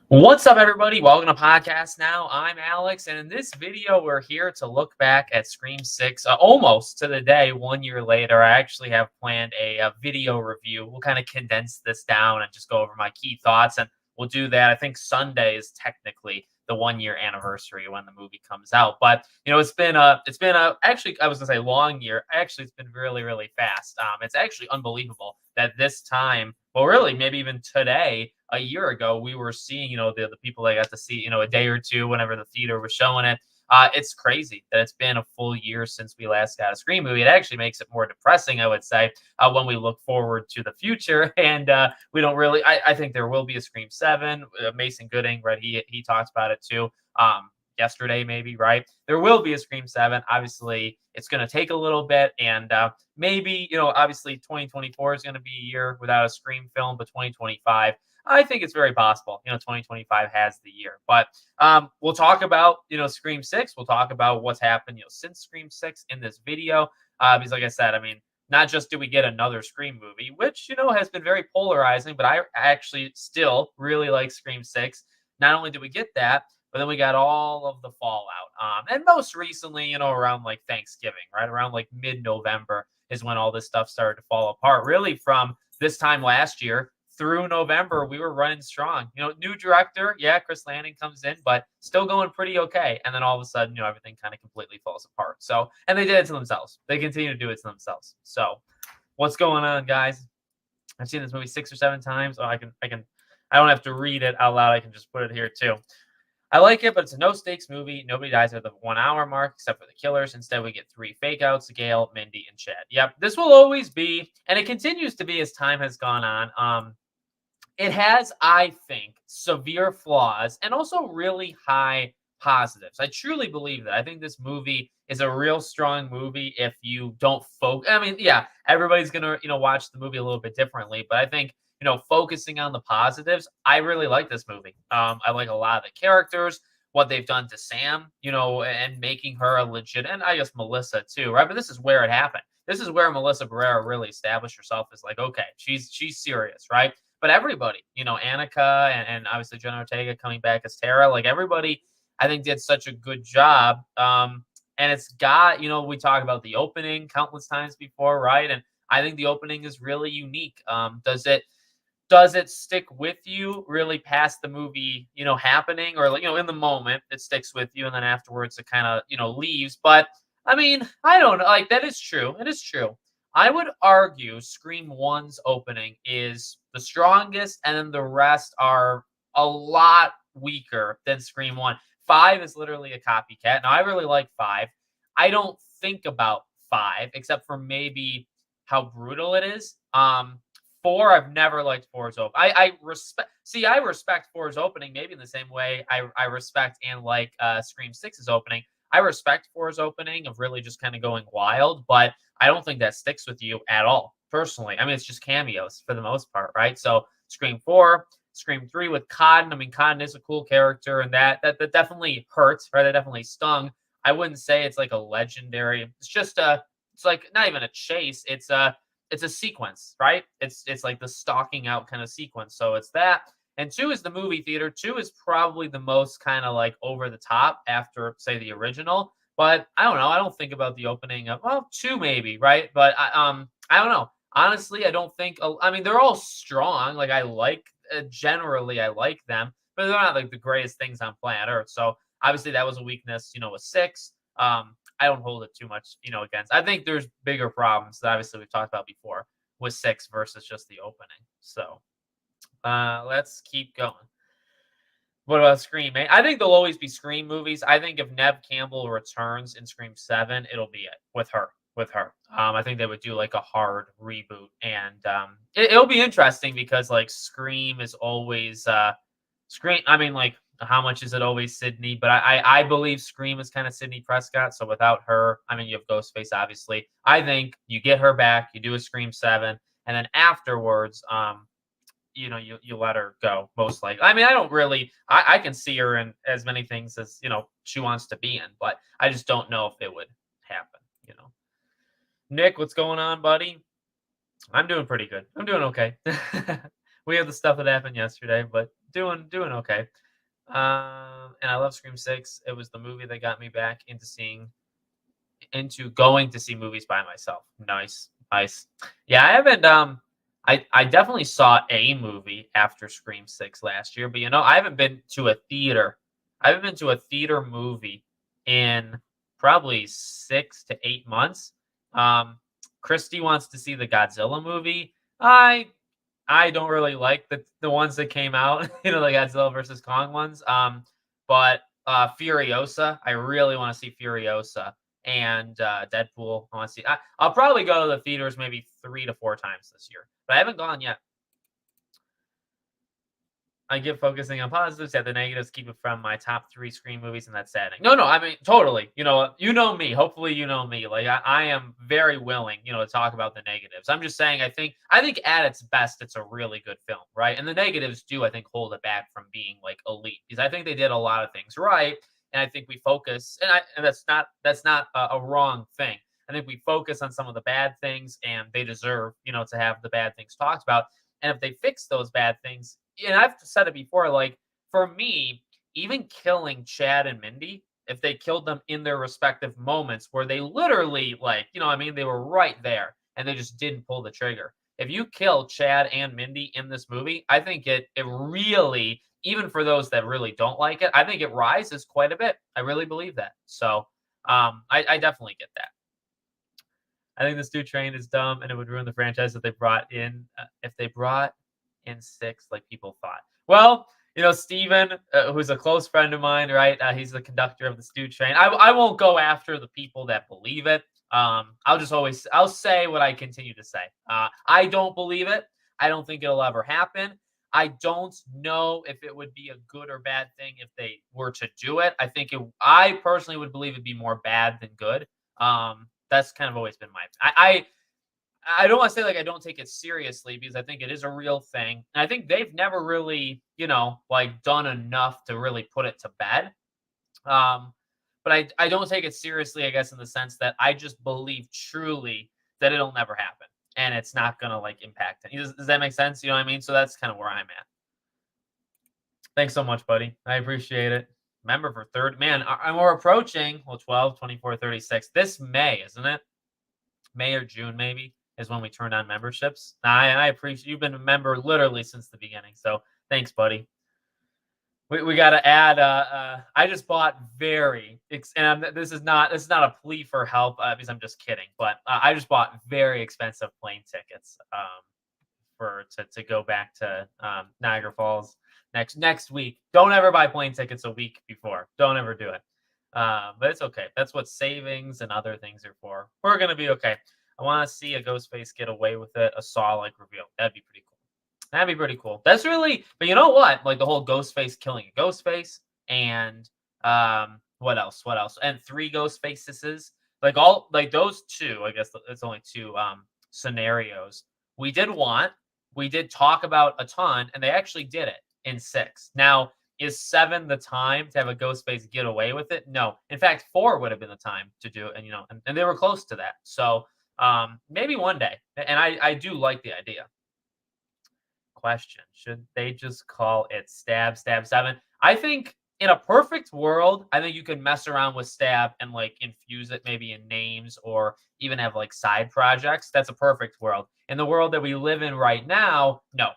What's up, everybody? Welcome to Podcast Now. I'm Alex, and in this video, we're here to look back at Scream 6 almost to the day 1 year later. I actually have planned a video review. We'll kind of condense this down and just go over my key thoughts, and we'll do that. I think Sunday is technically the 1 year anniversary when the movie comes out. But it's been a actually I was gonna say long year. Actually, it's been really really fast. It's actually unbelievable that this time, well, really maybe even today, a year ago, we were seeing, the people that got to see, a day or two whenever the theater was showing it. It's crazy that it's been a full year since we last got a Scream movie. It actually makes it more depressing, I would say, when we look forward to the future. And we don't really, I think there will be a Scream 7. Mason Gooding, right? He talks about it too. Yesterday, maybe, right? There will be a Scream 7. Obviously, it's going to take a little bit. And maybe, obviously 2024 is going to be a year without a Scream film, but 2025, I think it's very possible. 2025 has the year, but we'll talk about Scream 6. We'll talk about what's happened since Scream 6 in this video. Because, like I said, I mean, not just do we get another Scream movie, which has been very polarizing, but I actually still really like Scream 6. Not only did we get that, but then we got all of the fallout. And most recently, around like Thanksgiving, right around like mid-November is when all this stuff started to fall apart. Really, from this time last year through November, we were running strong. New director, yeah, Chris Landing comes in, but still going pretty okay. And then all of a sudden, everything kind of completely falls apart. So, and they did it to themselves. They continue to do it to themselves. So, what's going on, guys? I've seen this movie 6 or 7 times. Oh, I don't have to read it out loud. I can just put it here too. I like it, but it's a no-stakes movie. Nobody dies at the 1 hour mark except for the killers. Instead, we get 3 fake-outs, Gale, Mindy, and Chad. Yep, this will always be, and it continues to be as time has gone on. It has, I think, severe flaws and also really high positives. I truly believe that. I think this movie is a real strong movie if you don't focus. I mean, yeah, everybody's gonna, watch the movie a little bit differently, but I think, focusing on the positives, I really like this movie. I like a lot of the characters, what they've done to Sam, and making her a legit, and I guess Melissa too, right? But this is where it happened. This is where Melissa Barrera really established herself as like, okay, she's serious, right? But everybody, Annika and obviously Jenna Ortega coming back as Tara, like everybody, I think did such a good job. And it's got, we talked about the opening countless times before, right? And I think the opening is really unique. Does it stick with you really past the movie, happening, or like, in the moment it sticks with you and then afterwards it kind of, leaves. But I mean, I don't know. Like, that is true. It is true. I would argue Scream 1's opening is the strongest, and then the rest are a lot weaker than Scream 1. 5 is literally a copycat. Now, I really like 5. I don't think about 5 except for maybe how brutal it is. 4, I've never liked 4's opening. I respect 4's opening maybe in the same way I respect and like Scream 6's opening. I respect 4's opening of really just kind of going wild, but I don't think that sticks with you at all, personally. I mean, it's just cameos for the most part, right? So Scream 4, Scream 3 with Cotton. I mean, Cotton is a cool character, and that definitely hurts, right? That definitely stung. I wouldn't say it's like a legendary. It's like not even a chase. It's a sequence, right? It's like the stalking out kind of sequence. So it's that. And 2 is the movie theater. 2 is probably the most kind of like over the top after, say, the original. But I don't know. I don't think about the opening of, well, 2 maybe, right? But I don't know. Honestly, I don't think. I mean, they're all strong. Like, I like generally, I like them, but they're not like the greatest things on planet Earth. So obviously, that was a weakness. With 6. I don't hold it too much, against. I think there's bigger problems that obviously we've talked about before with 6 versus just the opening. So let's keep going. What about Scream? I think there'll always be Scream movies. I think if Neve Campbell returns in Scream 7, it'll be it with her. With her, I think they would do like a hard reboot, and it'll be interesting because like Scream is always Scream. I mean, like, how much is it always Sydney? But I believe Scream is kind of Sydney Prescott. So without her, I mean, you have Ghostface, obviously. I think you get her back, you do a Scream 7, and then afterwards, you let her go, most likely. I mean, I don't really, I can see her in as many things as, she wants to be in, but I just don't know if it would happen. Nick, what's going on, buddy? I'm doing pretty good. I'm doing okay. We have the stuff that happened yesterday, but doing okay. And I love Scream 6. It was the movie that got me back into going to see movies by myself. Nice, nice. Yeah, I haven't. I definitely saw a movie after Scream 6 last year, but I haven't been to a theater. I haven't been to a theater movie in probably 6 to 8 months. Um, Christy wants to see the Godzilla movie. I don't really like the ones that came out, the Godzilla versus Kong ones. But Furiosa, I really want to see Furiosa and Deadpool. I want to see. I'll probably go to the theaters maybe 3 to 4 times this year, but I haven't gone yet. I give focusing on positives, at the negatives, keep it from my top 3 Scream movies, and that's saddening. No, no, I mean totally. You know me. Hopefully, you know me. Like I am very willing, to talk about the negatives. I'm just saying, I think at its best, it's a really good film, right? And the negatives do, I think, hold it back from being like elite, because I think they did a lot of things right, and I think we focus, and that's not a wrong thing. I think we focus on some of the bad things, and they deserve, to have the bad things talked about. And if they fix those bad things, and I've said it before, like for me, even killing Chad and Mindy, if they killed them in their respective moments where they literally, like, they were right there and they just didn't pull the trigger. If you kill Chad and Mindy in this movie, I think it really, even for those that really don't like it, I think it rises quite a bit. I really believe that. So I definitely get that. I think this new train is dumb, and it would ruin the franchise if they brought in 6 like people thought. Well, Steven, who's a close friend of mine, right? He's the conductor of the Stew Train. I won't go after the people that believe it. I'll say what I continue to say. I don't believe it. I don't think it'll ever happen. I don't know if it would be a good or bad thing if they were to do it. I personally would believe it'd be more bad than good. That's kind of always been I don't want to say like I don't take it seriously, because I think it is a real thing. And I think they've never really, like done enough to really put it to bed. Um, but I don't take it seriously, I guess, in the sense that I just believe truly that it'll never happen and it's not gonna like impact it. Does that make sense? You know what I mean? So that's kind of where I'm at. Thanks so much, buddy. I appreciate it. Remember for third, man, and we're approaching, well, 12, 24, 36. This May, isn't it? May or June, maybe, is when we turned on memberships. I appreciate you've been a member literally since the beginning. So thanks, buddy. We got to add. I just bought this is not a plea for help, because I'm just kidding. But I just bought very expensive plane tickets to go back to Niagara Falls next week. Don't ever buy plane tickets a week before. Don't ever do it. But it's okay. That's what savings and other things are for. We're gonna be okay. I want to see a Ghostface get away with it, a Saw-like reveal. That'd be pretty cool. That'd be pretty cool. That's really, but you know what? Like the whole Ghostface killing a Ghostface, and what else? What else? And 3 Ghostfaces. Like all like those 2. I guess it's only 2 scenarios. We did talk about a ton, and they actually did it in 6. Now, is 7 the time to have a Ghostface get away with it? No. In fact, 4 would have been the time to do it, and they were close to that. So maybe one day. And I do like the idea. Question: should they just call it Stab 7? I think in a perfect world, I think you could mess around with Stab and like infuse it maybe in names, or even have like side projects. That's a perfect world. In the world that we live in right now, no.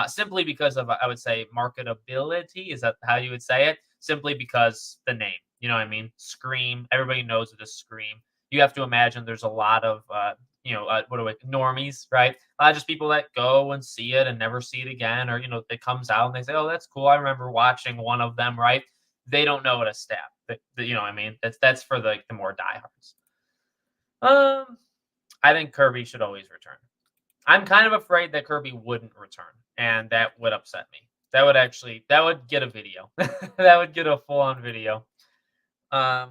Simply because of, I would say, marketability. Is that how you would say it? Simply because the name. You know what I mean? Scream. Everybody knows it is Scream. You have to imagine there's a lot of normies, right? Just people that go and see it and never see it again, or it comes out and they say, "Oh, that's cool. I remember watching one of them." Right? They don't know what a Stab. You know what I mean? That's for the more diehards. I think Kirby should always return. I'm kind of afraid that Kirby wouldn't return, and that would upset me. That would get a video. That would get a full-on video. Yeah.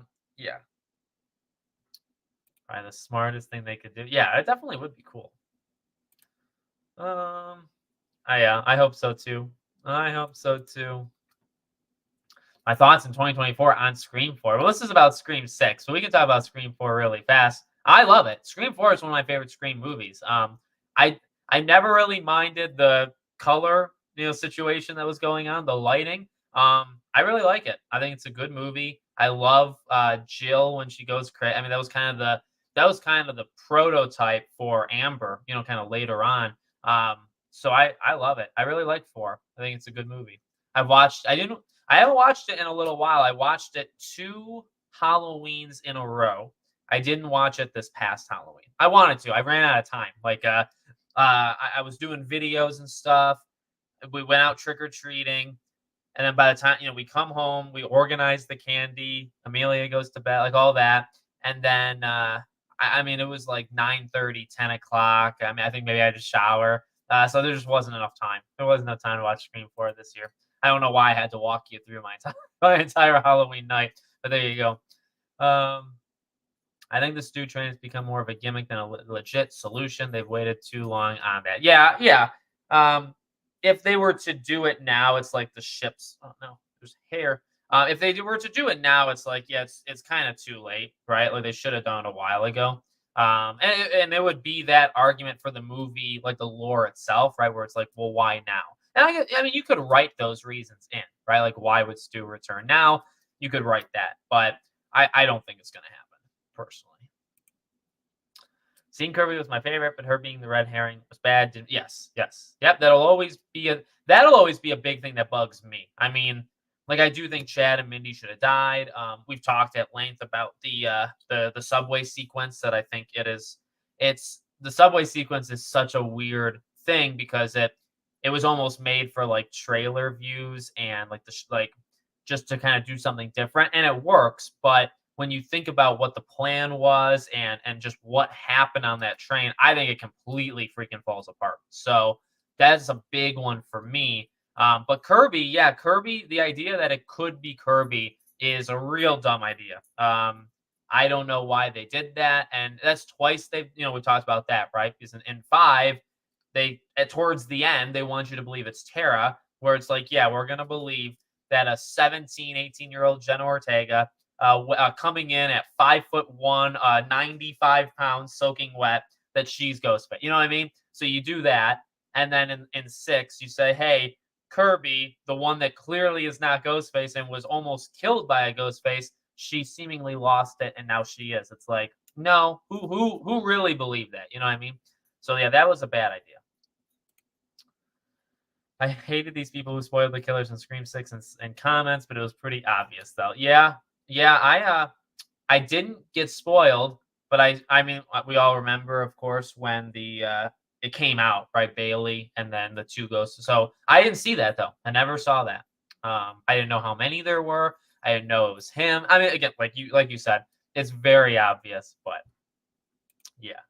Probably the smartest thing they could do. Yeah, it definitely would be cool. I hope so too. I hope so too. My thoughts in 2024 on Scream 4. Well, this is about Scream 6, so we can talk about Scream 4 really fast. I love it. Scream 4 is one of my favorite Scream movies. I never really minded the color situation that was going on, the lighting. I really like it. I think it's a good movie. I love Jill when she goes crazy. I mean, that was kind of the prototype for Amber, kind of later on. So I love it. I really like 4. I think it's a good movie. I haven't watched it in a little while. I watched it 2 Halloweens in a row. I didn't watch it this past Halloween. I wanted to. I ran out of time. I was doing videos and stuff. We went out trick or treating, and then by the time we come home, we organize the candy. Amelia goes to bed, like all that, and then I mean, it was like 9:30, 10 o'clock. I mean, I think maybe I had to shower. So there just wasn't enough time. There wasn't enough time to watch Scream 4 this year. I don't know why I had to walk you through my entire, my entire Halloween night, but there you go. Um, I think the stew train has become more of a gimmick than a legit solution. They've waited too long on that. Yeah, yeah. Um, if they were to do it now, it's like the ships. Oh no, there's hair. If they were to do it now, it's like yeah, it's kind of too late, right? Like they should have done it a while ago. And it would be that argument for the movie, like the lore itself, right? Where it's like, well, why now? And I mean, you could write those reasons in, right? Like, why would Stu return now? You could write that, but I don't think it's going to happen personally. Seeing Kirby was my favorite, but her being the red herring was bad. Yes, yes, yep. That'll always be a big thing that bugs me. I mean, like I do think Chad and Mindy should have died. We've talked at length about the subway sequence. That I think it's the subway sequence is such a weird thing because it was almost made for like trailer views and like like just to kind of do something different, and it works, but when you think about what the plan was and just what happened on that train, I think it completely freaking falls apart. So that's a big one for me. But Kirby, yeah, Kirby, the idea that it could be Kirby is a real dumb idea. I don't know why they did that, and that's twice we talked about that, right? Because in 5, towards the end they want you to believe it's Tara, where it's like, yeah, we're gonna believe that a 17, 18-year-old Jenna Ortega coming in at 5'1", 95 pounds, soaking wet, that she's Ghostface. You know what I mean? So you do that, and then in 6, you say, hey, Kirby, the one that clearly is not Ghostface and was almost killed by a Ghostface, she seemingly lost it, and now she is. It's like, no, who really believed that? You know what I mean? So yeah, that was a bad idea. I hated these people who spoiled the killers in Scream 6 and comments, but it was pretty obvious though. Yeah, yeah, I didn't get spoiled, but I mean we all remember, of course, when it came out, right? Bailey and then the 2 ghosts. So I didn't see that though. I never saw that. I didn't know how many there were. I didn't know it was him. I mean, again, like you said, it's very obvious, but yeah.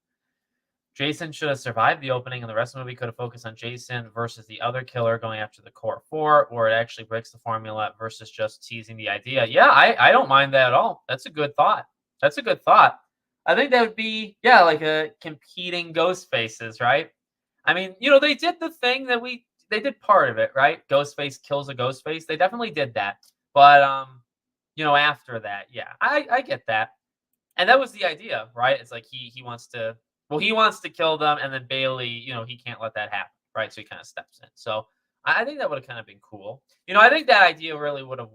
Jason should have survived the opening, and the rest of the movie could have focused on Jason versus the other killer going after the core 4, or it actually breaks the formula versus just teasing the idea. Yeah, I don't mind that at all. That's a good thought. That's a good thought. I think that would be, yeah, like a competing ghost faces, right? I mean, they did the thing that they did part of it, right? Ghostface kills a Ghostface. They definitely did that. But after that, yeah, I get that. And that was the idea, right? It's like he wants to kill them, and then Bailey, he can't let that happen, right? So he kind of steps in. So I think that would have kind of been cool. I think that idea really would have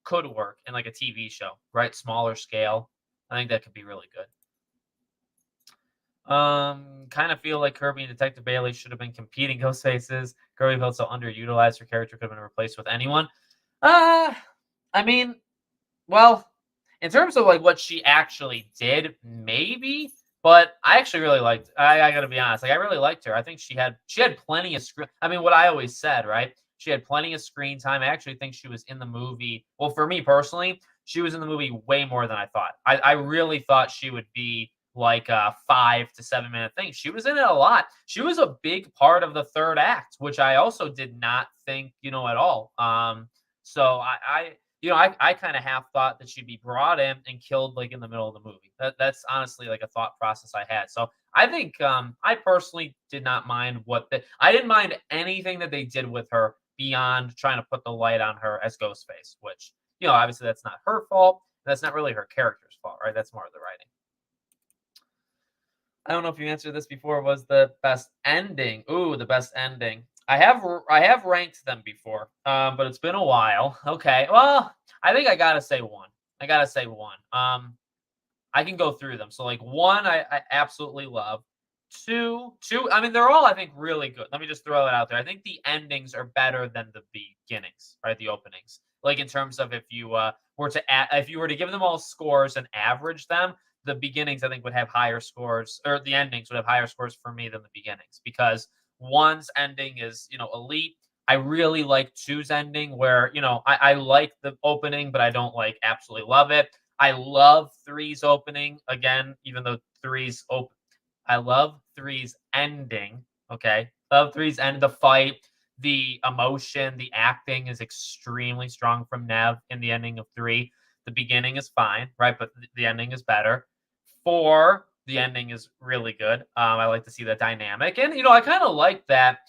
could work in like a TV show, right? Smaller scale. I think that could be really good. Kind of feel like Kirby and Detective Bailey should have been competing ghost faces. Kirby felt so underutilized. Her character could have been replaced with anyone. I mean, well, in terms of like what she actually did, maybe, but I actually really liked. I gotta be honest, like I really liked her. I think she had plenty of screen. I mean, what I always said, right? She had plenty of screen time. I actually think she was in the movie. Well, for me personally, she was in the movie way more than I thought. I really thought she would be like a 5 to 7 minute thing. She was in it a lot. She was a big part of the third act, which I also did not think, at all. So I kind of half thought that she'd be brought in and killed like in the middle of the movie. That's honestly like a thought process I had. So I think I personally did not mind I didn't mind anything that they did with her beyond trying to put the light on her as Ghostface, which obviously that's not her fault. That's not really her character's fault, right? That's more of the writing. I don't know if you answered this before. Was the best ending? Ooh, the best ending. I have ranked them before, but it's been a while. Okay, well, I think I gotta say one. I gotta say one. I can go through them. So like one, I absolutely love. Two. I mean, they're all I think really good. Let me just throw it out there. I think the endings are better than the beginnings, right? The openings. Like in terms of if you if you were to give them all scores and average them, the beginnings I think would have higher scores, or the endings would have higher scores for me than the beginnings because one's ending is elite. I really like two's ending where I like the opening, but I don't like absolutely love it. I love three's opening again, even though three's open. I love three's ending. Okay, love three's end. The fight, the emotion, the acting is extremely strong from Nev in the ending of three. The beginning is fine, right? But the ending is better. Four, the ending is really good. I like to see the dynamic, and I kind of like that.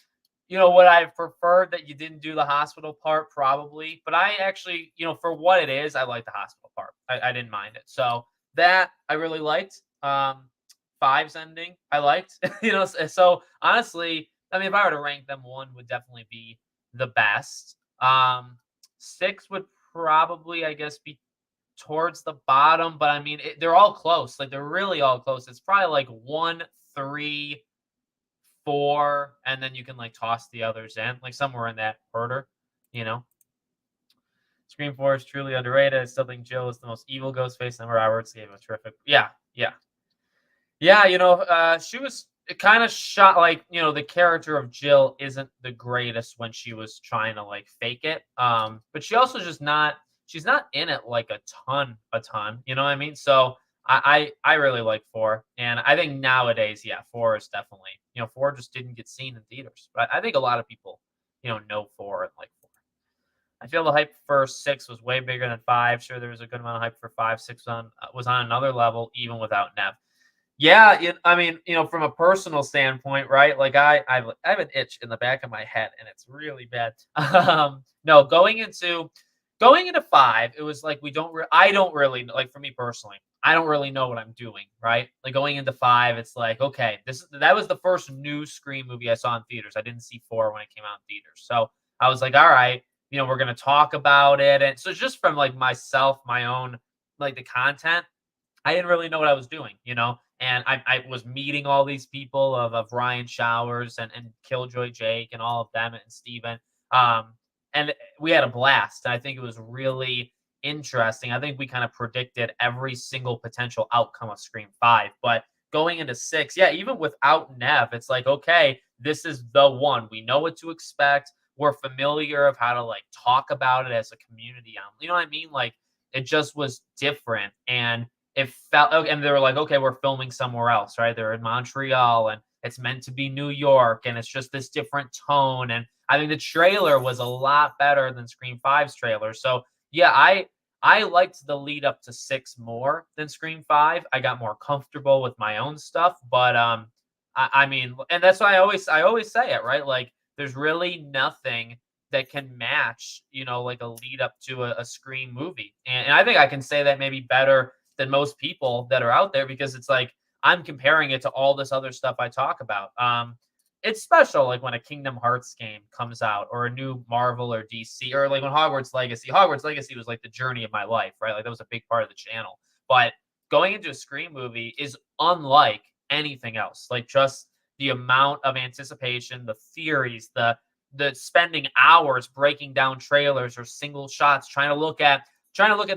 What I preferred that you didn't do the hospital part, probably, but I actually, for what it is, I like the hospital part. I didn't mind it, so that I really liked. Five's ending, I liked. So honestly, I mean, if I were to rank them, one would definitely be the best. Six would probably, I guess, be towards the bottom, but I mean, they're all close. Like they're really all close. It's probably like one, three, four, and then you can like toss the others in, like somewhere in that order. You know, Scream Four is truly underrated. I still think Jill is the most evil Ghostface. Emma Roberts gave a terrific. Yeah, yeah, yeah. She was kind of shot. Like the character of Jill isn't the greatest when she was trying to like fake it. But she also just not. She's not in it like a ton. You know what I mean? So I really like four, and I think nowadays, yeah, four is definitely four just didn't get seen in theaters, but I think a lot of people know four and like four. I feel the hype for six was way bigger than five. Sure, there was a good amount of hype for five. Six was on another level even without Nev. Yeah, I mean, from a personal standpoint, right? Like I have an itch in the back of my head, and it's really bad. No, going into five, it was like I don't really like for me personally. I don't really know what I'm doing, right? Like going into five, it's like okay, that was the first new Scream movie I saw in theaters. I didn't see four when it came out in theaters, so I was like, all right, we're gonna talk about it, and so just from like myself, my own like the content. I didn't really know what I was doing. And I was meeting all these people of Ryan Showers and Killjoy Jake and all of them and Steven. And we had a blast. I think it was really interesting. I think we kind of predicted every single potential outcome of Scream 5. But going into 6, yeah, even without Nev, it's like, okay, this is the one. We know what to expect. We're familiar of how to like talk about it as a community. You know what I mean? Like it just was different. And it felt and they were like, okay, we're filming somewhere else, right? They're in Montreal and it's meant to be New York and it's just this different tone. And I think the trailer was a lot better than Scream Five's trailer. So yeah, I liked the lead up to 6 more than Scream 5. I got more comfortable with my own stuff, but I mean, and that's why I always say it, right? Like there's really nothing that can match, like a lead up to a Scream movie. And I think I can say that maybe better than most people that are out there because it's like I'm comparing it to all this other stuff I talk about. It's special, like when a Kingdom Hearts game comes out, or a new Marvel or DC, or like when Hogwarts Legacy. Hogwarts Legacy was like the journey of my life, right? Like that was a big part of the channel. But going into a Scream movie is unlike anything else. Like just the amount of anticipation, the theories, the spending hours breaking down trailers or single shots, trying to look at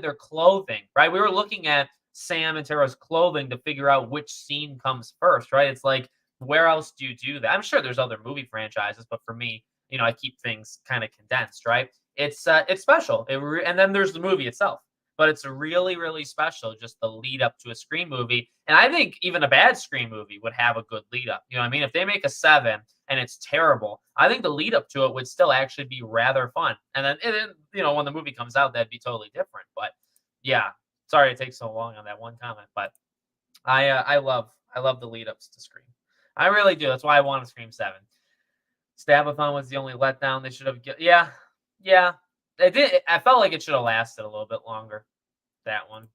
their clothing, right? We were looking at Sam and Tara's clothing to figure out which scene comes first, right? It's like, where else do you do that? I'm sure there's other movie franchises, but for me, I keep things kind of condensed, right? It's special. And then there's the movie itself, but it's really, really special. Just the lead up to a Scream movie, and I think even a bad Scream movie would have a good lead up. You know what I mean? If they make a 7 and it's terrible, I think the lead up to it would still actually be rather fun. And then, when the movie comes out, that'd be totally different. But yeah, sorry it takes so long on that one comment, but I love the lead ups to Scream. I really do. That's why I want to Scream 7. Stabathon was the only letdown. They should have. Yeah, yeah. It did. I felt like it should have lasted a little bit longer. That one.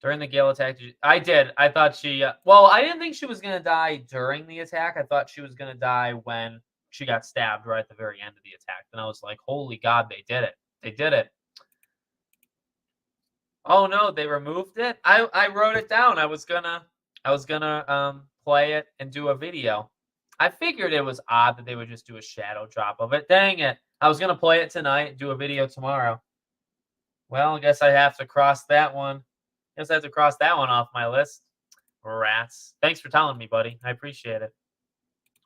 During the Gale attack, I did. I thought she. Well, I didn't think she was gonna die during the attack. I thought she was gonna die when she got stabbed right at the very end of the attack. And I was like, holy God, they did it. They did it. Oh no, they removed it. I wrote it down. I was gonna play it and do a video. I figured it was odd that they would just do a shadow drop of it. Dang it. I was gonna play it tonight and do a video tomorrow. Well, I guess I have to cross that one. Guess I have to cross that one off my list. Rats. Thanks for telling me, buddy. I appreciate it.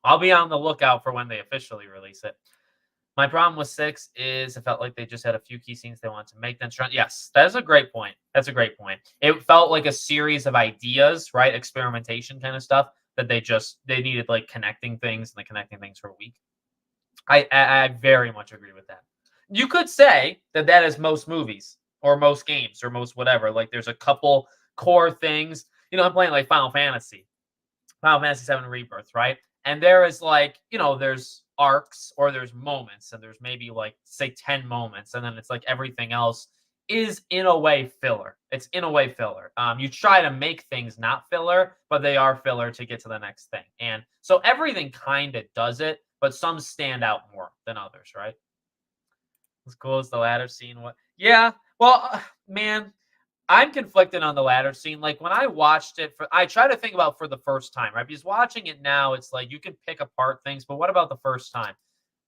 I'll be on the lookout for when they officially release it. My problem with 6 is it felt like they just had a few key scenes they wanted to make them strong. Yes, that is a great point. That's a great point. It felt like a series of ideas, right? Experimentation kind of stuff that they needed like connecting things, and the connecting things were weak. I very much agree with that. You could say that that is most movies or most games or most whatever. Like there's a couple core things. I'm playing like Final Fantasy 7 Rebirth, right? And there is like, there's arcs or there's moments, and there's maybe like say 10 moments, and then it's like everything else is in a way filler. It's in a way filler. You try to make things not filler, but they are filler to get to the next thing. And so everything kind of does it, but some stand out more than others, right? As cool as the ladder scene. What? Yeah. Well, man, I'm conflicted on the ladder scene. Like when I watched it, I try to think about for the first time, right? Because watching it now, it's like you can pick apart things, but what about the first time?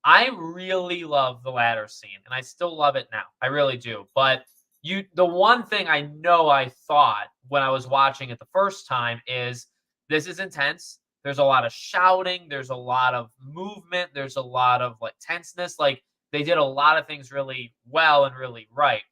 I really love the ladder scene, and I still love it now. I really do. But the one thing I know I thought when I was watching it the first time is this is intense. There's a lot of shouting. There's a lot of movement. There's a lot of like tenseness. Like they did a lot of things really well and really right.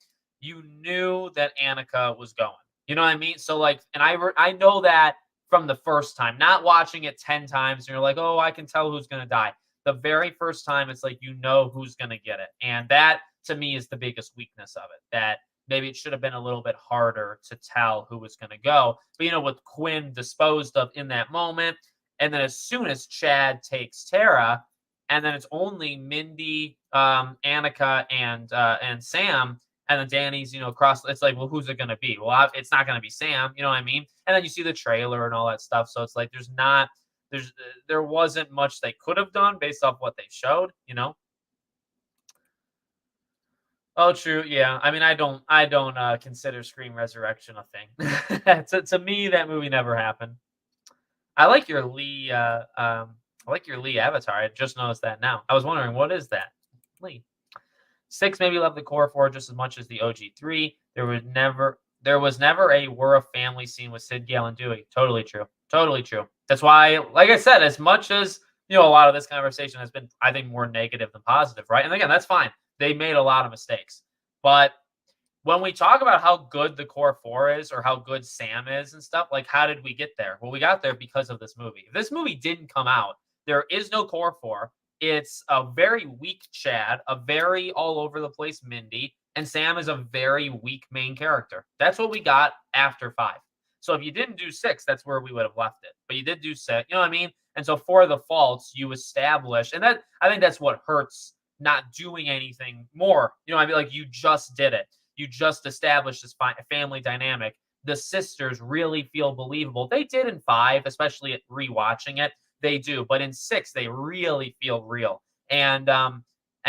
You knew that Annika was going. You know what I mean? So like, and I know that from the first time, not watching it 10 times, and you're like, oh, I can tell who's gonna die. The very first time, it's like you know who's gonna get it, and that to me is the biggest weakness of it. That maybe it should have been a little bit harder to tell who was gonna go. But with Quinn disposed of in that moment, and then as soon as Chad takes Tara, and then it's only Mindy, Annika, and Sam. And then Danny's, across. It's like, well, who's it going to be? Well, it's not going to be Sam. You know what I mean? And then you see the trailer and all that stuff. So it's like there wasn't much they could have done based off what they showed. Oh, true. Yeah. I mean, I don't consider Scream Resurrection a thing. To me, that movie never happened. I like your Lee. I like your Lee avatar. I just noticed that now. I was wondering, what is that? Lee. 6 maybe loved the core 4 just as much as the OG3. There was never a we're a family scene with Sid, Gale, and Dewey. Totally true. Totally true. That's why, like I said, as much as a lot of this conversation has been, I think, more negative than positive, right? And again, that's fine. They made a lot of mistakes. But when we talk about how good the core 4 is or how good Sam is and stuff, like how did we get there? Well, we got there because of this movie. If this movie didn't come out, there is no core 4. It's a very weak Chad, a very all over the place Mindy, and Sam is a very weak main character. That's what we got after 5. So if you didn't do 6, that's where we would have left it. But you did do 6, you know what I mean? And so for the faults, you established, and that I think that's what hurts not doing anything more. I mean, like you just did it. You just established this family dynamic. The sisters really feel believable. They did in 5, especially at rewatching it. They do, but in 6, they really feel real. And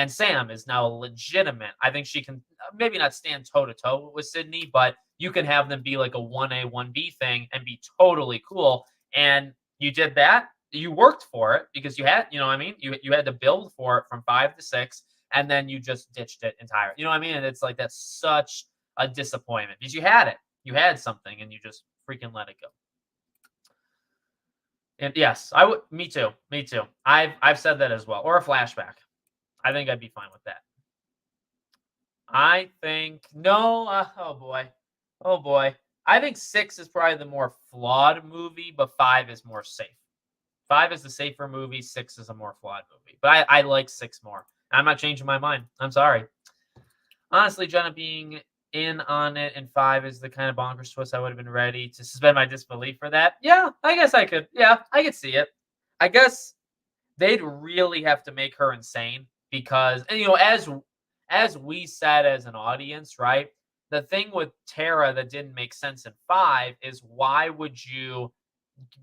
Sam is now legitimate. I think she can maybe not stand toe to toe with Sydney, but you can have them be like a 1A, 1B thing and be totally cool. And you did that. You worked for it because you had, what I mean? You had to build for it from 5 to 6, and then you just ditched it entirely. You know what I mean? And it's like that's such a disappointment because you had it. You had something and you just freaking let it go. And yes, I would. Me too. Me too. I've said that as well. Or a flashback. I think I'd be fine with that. I think no. Oh boy. Oh boy. I think 6 is probably the more flawed movie, but 5 is more safe. 5 is the safer movie. 6 is a more flawed movie. But I like 6 more. I'm not changing my mind. I'm sorry. Honestly, Jenna being in on it and 5 is the kind of bonkers twist I would have been ready to suspend my disbelief for that. Yeah, I guess I could. Yeah, I could see it. I guess they'd really have to make her insane because, and as we said as an audience, right? The thing with Tara that didn't make sense in 5 is why would you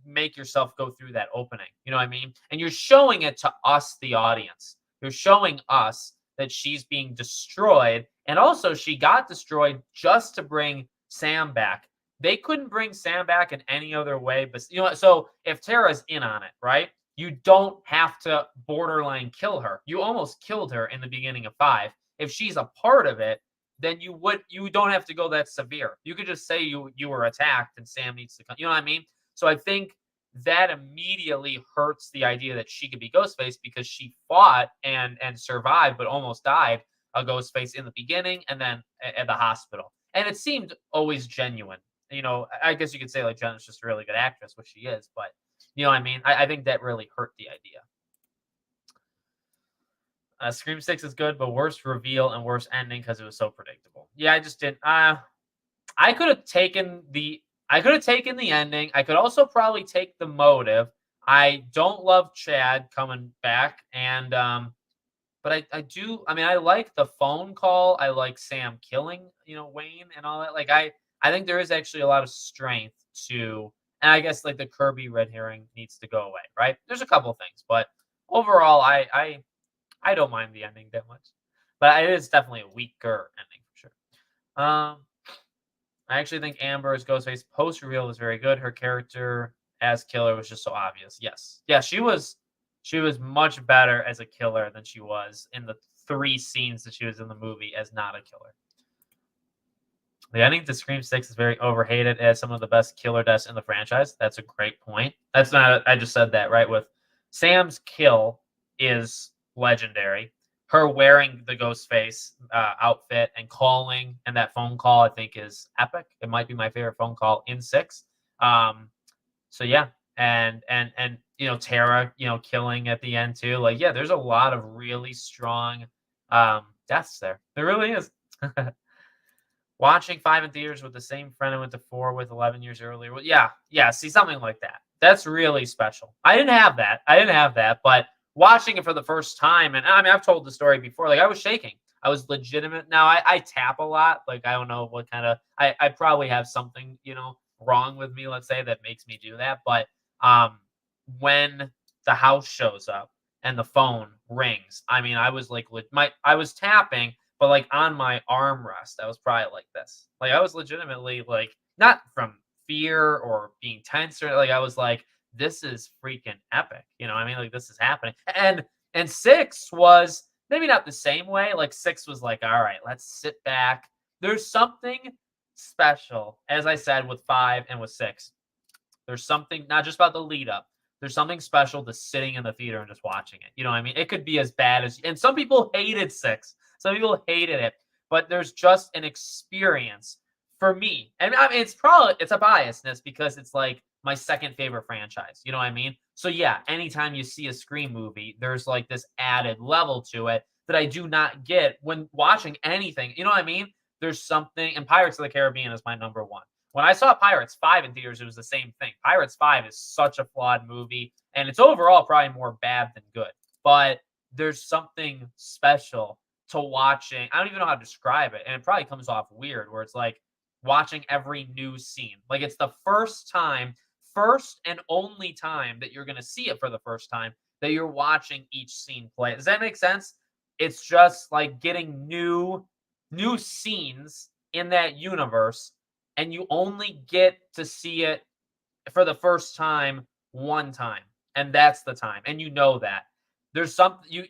make yourself go through that opening. You know what I mean? And you're showing it to us, the audience. You're showing us that she's being destroyed. And also, she got destroyed just to bring Sam back. They couldn't bring Sam back in any other way. But you know what? So if Tara's in on it, right? You don't have to borderline kill her. You almost killed her in the beginning of 5. If she's a part of it, then you don't have to go that severe. You could just say you were attacked and Sam needs to come. You know what I mean? So I think that immediately hurts the idea that she could be Ghostface because she fought and survived but almost died a Ghostface in the beginning and then at the hospital. And it seemed always genuine. You know, I guess you could say like Jenna's just a really good actress, which she is, but you know what I mean? I think that really hurt the idea. Scream 6 is good, but worst reveal and worst ending because it was so predictable. Yeah, I just didn't. I could have taken the ending. I could also probably take the motive. I don't love Chad coming back, and but I do. I mean, I like the phone call. I like Sam killing, Wayne and all that. Like I think there is actually a lot of strength to, and I guess like the Kirby red herring needs to go away, right? There's a couple of things, but overall, I don't mind the ending that much, but it is definitely a weaker ending for sure. I actually think Amber's Ghostface post reveal was very good. Her character as killer was just so obvious. Yes, yeah, she was much better as a killer than she was in the 3 scenes that she was in the movie as not a killer. The ending to Scream 6 is very overhated as some of the best killer deaths in the franchise. That's a great point. That's not. I just said that right. With Sam's kill is legendary. Her wearing the Ghostface outfit and calling and that phone call, I think, is epic. It might be my favorite phone call in 6. So yeah, and Tara, killing at the end too. Like yeah, there's a lot of really strong deaths there. There really is. Watching 5 in theaters with the same friend I went to 4 with 11 years earlier. Well, yeah. See something like that. That's really special. I didn't have that, but watching it for the first time, and I mean, I've told the story before. Like I was shaking. I was legitimate. Now I tap a lot. Like I don't know what kind of. I probably have something wrong with me. Let's say that makes me do that. But when the house shows up and the phone rings, I mean, I was like, I was tapping. But like on my armrest, I was probably like this. Like I was legitimately like not from fear or being tense or like I was like, this is freaking epic. You know what I mean? Like this is happening. And 6 was maybe not the same way. Like 6 was like, all right, let's sit back. There's something special, as I said, with 5 and with 6. There's something not just about the lead up. There's something special to sitting in the theater and just watching it. You know what I mean? It could be as bad as, and some people hated 6. Some people hated it, but there's just an experience for me. And I mean, it's a biasness because it's like my second favorite franchise. You know what I mean? So yeah, anytime you see a Scream movie, there's like this added level to it that I do not get when watching anything. You know what I mean? There's something, and Pirates of the Caribbean is my number one. When I saw Pirates 5 in theaters, it was the same thing. Pirates 5 is such a flawed movie, and it's overall probably more bad than good. But there's something special to watching. I don't even know how to describe it, and it probably comes off weird, where it's like watching every new scene. Like it's the first and only time that you're going to see it for the first time that you're watching each scene play. Does that make sense? It's just like getting new scenes in that universe, and you only get to see it for the first time one time, and that's the time, and you know that there's something you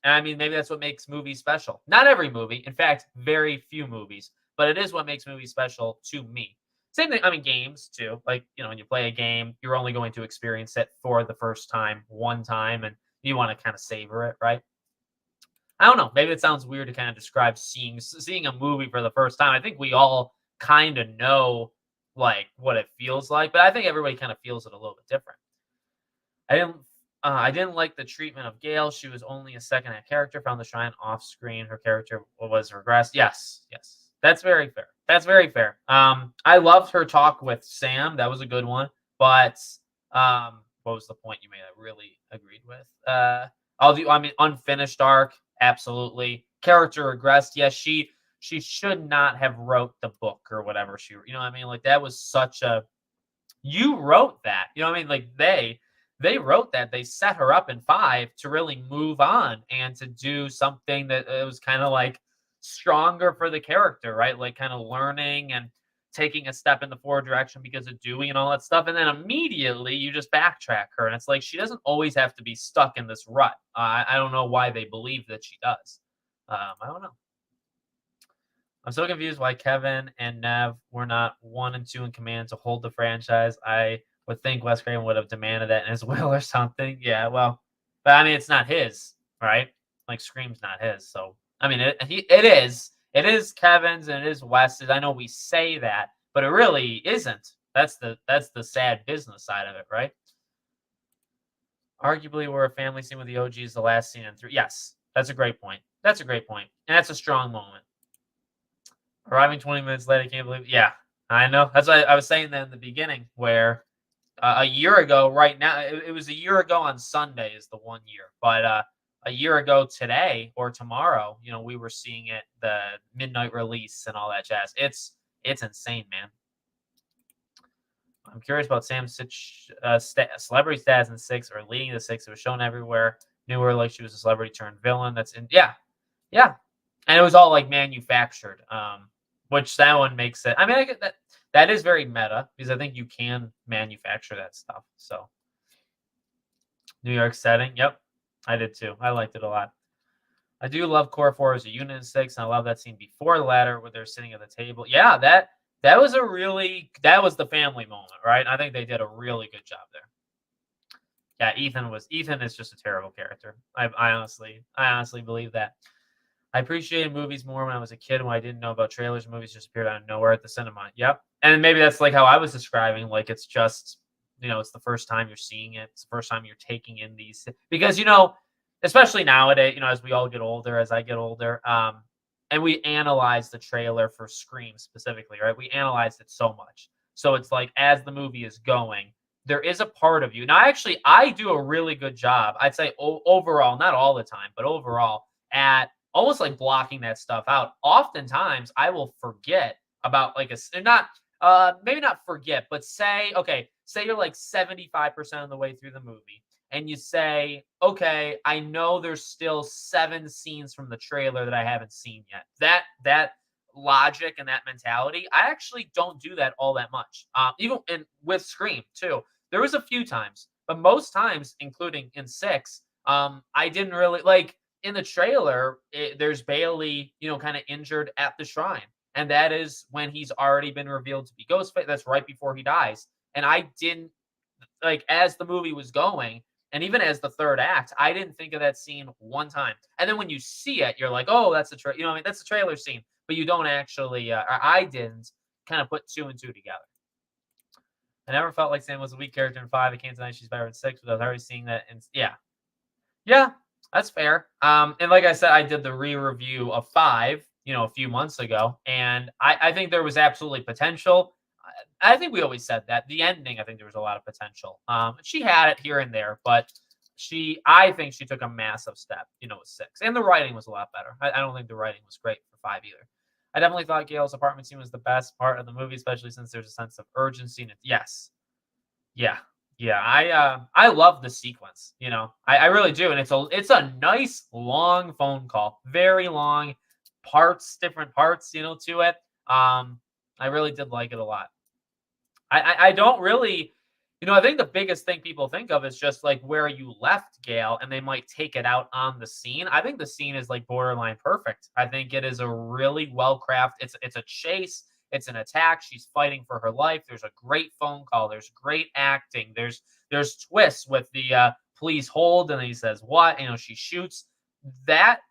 and I mean maybe that's what makes movies special. Not every movie, in fact, very few movies, but it is what makes movies special to me. Same thing, I mean games too. Like, when you play a game, you're only going to experience it for the first time one time, and you want to kind of savor it, right? I don't know. Maybe it sounds weird to kind of describe seeing a movie for the first time. I think we all kind of know like what it feels like, but I think everybody kind of feels it a little bit different. I didn't like the treatment of Gale. She was only a second-hand character. Found the shrine off screen. Her character was regressed. Yes, that's very fair. That's very fair. I loved her talk with Sam. That was a good one. But what was the point you made? I really agreed with. Unfinished arc. Absolutely. Character regressed. Yes, she should not have wrote the book or whatever you know what I mean? Like that was such a You wrote that. You know what I mean? Like they wrote that. They set her up in 5 to really move on and to do something that it was kind of like stronger for the character, right? Like kind of learning and taking a step in the forward direction because of Dewey and all that stuff. And then immediately you just backtrack her. And it's like she doesn't always have to be stuck in this rut. I don't know why they believe that she does. I don't know. I'm so confused why Kevin and Nev were not 1 and 2 in command to hold the franchise. I would think Wes Craven would have demanded that in his will or something. Yeah, well, but I mean, it's not his, right? Like Scream's not his, so I mean, it is Kevin's and it is Wes's. I know we say that, but it really isn't. That's the sad business side of it, right? Arguably, we're a family scene with the OGs, the last scene in 3. Yes, that's a great point. That's a great point, and that's a strong moment. Arriving 20 minutes late, I can't believe. Yeah, I know. That's what I was saying that in the beginning, where a year ago, right now, it was a year ago on Sunday is the 1 year, but a year ago today or tomorrow, we were seeing it, the midnight release and all that jazz. It's insane, man. I'm curious about Sam's celebrity status in 6 or leading the 6. It was shown everywhere. Knew her like she was a celebrity turned villain. That's in, yeah, yeah, and it was all like manufactured, which that one makes it. I mean, I get that that is very meta because I think you can manufacture that stuff. So, New York setting, yep, I did too. I liked it a lot. I do love Core 4 as a unit in 6, and I love that scene before the ladder where they're sitting at the table. Yeah, that was that was the family moment, right? I think they did a really good job there. Yeah, Ethan is just a terrible character. I honestly believe that. I appreciated movies more when I was a kid when I didn't know about trailers. Movies just appeared out of nowhere at the cinema. Yep. And maybe that's like how I was describing. Like it's just, it's the first time you're seeing it. It's the first time you're taking in these because especially nowadays, as we all get older, as I get older, and we analyze the trailer for Scream specifically, right? We analyze it so much. So it's like as the movie is going, there is a part of you. Now, actually, I do a really good job. I'd say overall, not all the time, but overall, at almost like blocking that stuff out. Oftentimes, I will forget about like not maybe not forget, but say you're like 75% of the way through the movie and you say, okay, I know there's still 7 scenes from the trailer that I haven't seen yet. That logic and that mentality, I actually don't do that all that much. Even with Scream too, there was a few times, but most times, including in 6, I didn't really like in the trailer. There's Bailey, kind of injured at the shrine, and that is when he's already been revealed to be Ghostface. That's right before he dies, and I didn't like as the movie was going. And even as the third act, I didn't think of that scene one time. And then when you see it, you're like, "Oh, that's that's the trailer scene." But you don't actually, or I didn't kind of put 2 and 2 together. I never felt like Sam was a weak character in 5. I can't deny she's better in 6, but I was already seeing that. And yeah, that's fair. And like I said, I did the re-review of 5, a few months ago, and I think there was absolutely potential. I think we always said that the ending. I think there was a lot of potential. She had it here and there, but I think she took a massive step, with 6, and the writing was a lot better. I don't think the writing was great for 5 either. I definitely thought Gale's apartment scene was the best part of the movie, especially since there's a sense of urgency in it. Yes, yeah, yeah. I love the sequence. I really do, and it's a nice long phone call, very long different parts, to it. I really did like it a lot. I don't really, I think the biggest thing people think of is just like where you left Gale, and they might take it out on the scene. I think the scene is like borderline perfect. I think it is a really well crafted. It's a chase. It's an attack. She's fighting for her life. There's a great phone call. There's great acting. There's twists with the please hold, and then he says what? She shoots.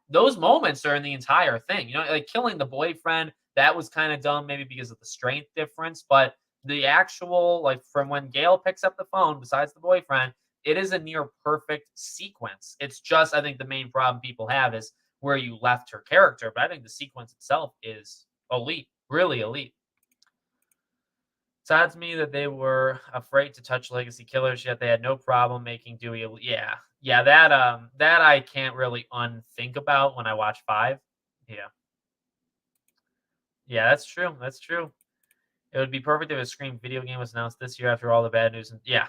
Those moments are in the entire thing. Like killing the boyfriend. That was kind of dumb, maybe because of the strength difference, but the actual, like from when Gale picks up the phone, besides the boyfriend, it is a near perfect sequence. It's just, I think the main problem people have is where you left her character, but I think the sequence itself is elite, really elite. Sad to me that they were afraid to touch legacy killers, yet they had no problem making Dewey. Yeah, that I can't really unthink about when I watch 5. Yeah, yeah, that's true. That's true. It would be perfect if a Scream video game was announced this year after all the bad news. And yeah.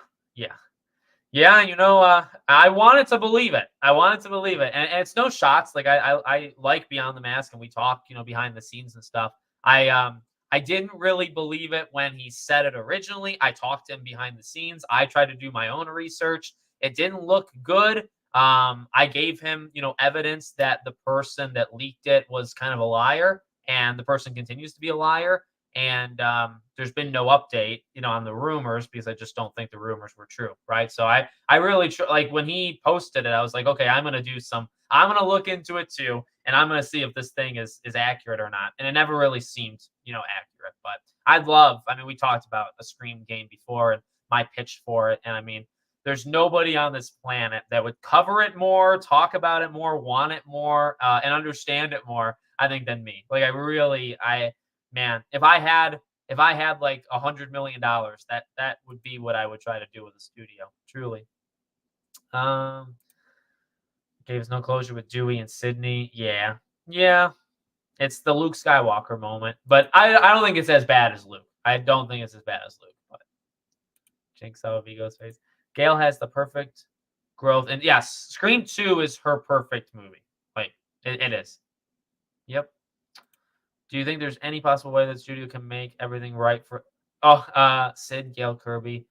Yeah, I wanted to believe it. I wanted to believe it, and it's no shots. Like I like Beyond the Mask, and we talk, behind the scenes and stuff. I didn't really believe it when he said it originally. I talked to him behind the scenes. I tried to do my own research. It didn't look good. I gave him, evidence that the person that leaked it was kind of a liar, and the person continues to be a liar. And there's been no update, on the rumors because I just don't think the rumors were true, right? So I really like when he posted it, I was like, okay, I'm gonna look into it too, and I'm gonna see if this thing is accurate or not. And it never really seemed, accurate. But I'd love. I mean, we talked about a Scream game before and my pitch for it, and I mean, there's nobody on this planet that would cover it more, talk about it more, want it more, and understand it more. I think than me. Like I man, if I had like $100 million, that would be what I would try to do with a studio. Truly. Um, gave us no closure with Dewey and Sydney. Yeah. It's the Luke Skywalker moment, but I don't think it's as bad as Luke. I don't think it's as bad as Luke. But Jinx out of Vigo's face. Gale has the perfect growth, and yes, Scream 2 is her perfect movie. Like it is. Yep. Do you think there's any possible way that the studio can make everything right for Sid, Gale, Kirby?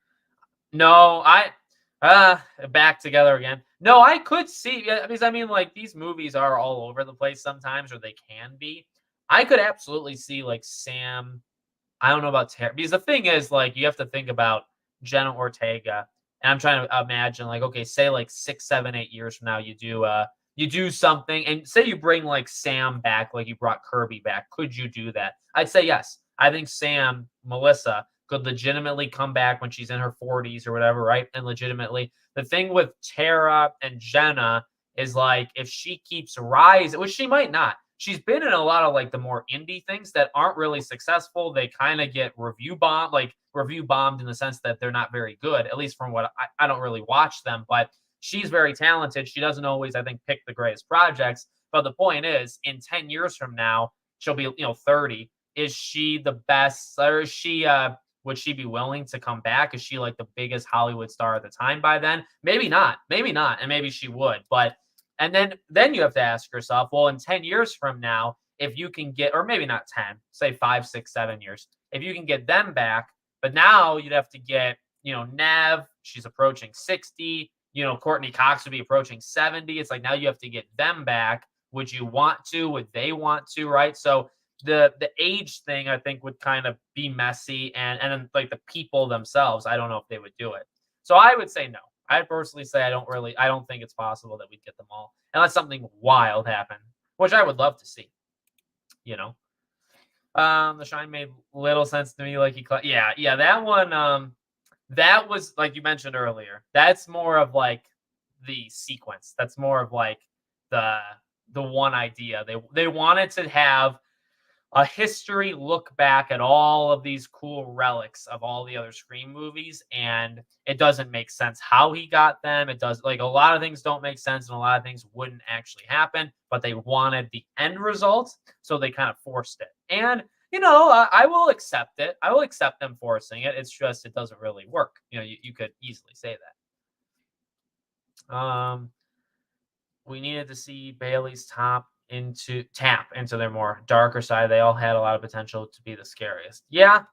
No, back together again. No, I could see, yeah, because I mean, like, these movies are all over the place sometimes, or they can be. I could absolutely see like Sam. I don't know about Tara, because the thing is, like, you have to think about Jenna Ortega, and I'm trying to imagine, like, okay, say like 6, 7, 8 years from now, you do something, and say you bring like Sam back, like you brought Kirby back. Could you do that? I'd say yes. I think Melissa, could legitimately come back when she's in her 40s or whatever, right? And legitimately, the thing with Tara and Jenna is like if she keeps rising, which she might not. She's been in a lot of like the more indie things that aren't really successful. They kind of get review bombed in the sense that they're not very good, at least from what I don't really watch them. But she's very talented. She doesn't always, I think, pick the greatest projects. But the point is, in 10 years from now, she'll be, 30. Is she the best, or is she would she be willing to come back? Is she like the biggest Hollywood star at the time by then? Maybe not. Maybe not. And maybe she would. But and then you have to ask yourself, well, in 10 years from now, if you can get, or maybe not 10, say 5, 6, 7 years, if you can get them back, but now you'd have to get, Nev, she's approaching 60, Courtney Cox would be approaching 70. It's like now you have to get them back. Would you want to? Would they want to? Right. So the age thing I think would kind of be messy, and then like the people themselves, I don't know if they would do it. So I would say no. I personally say I don't think it's possible that we'd get them all unless something wild happened, which I would love to see. You know, the Shine made little sense to me. Like yeah, that one. That was like you mentioned earlier. That's more of like the sequence. That's more of like the one idea. They wanted to have a history look back at all of these cool relics of all the other Scream movies, and it doesn't make sense how he got them. It does, like, a lot of things don't make sense, and a lot of things wouldn't actually happen, but they wanted the end result, so they kind of forced it. And I will accept it. I will accept them forcing it. It's just it doesn't really work. You could easily say that. We needed to see Bailey's tap into their more darker side. They all had a lot of potential to be the scariest. Yeah,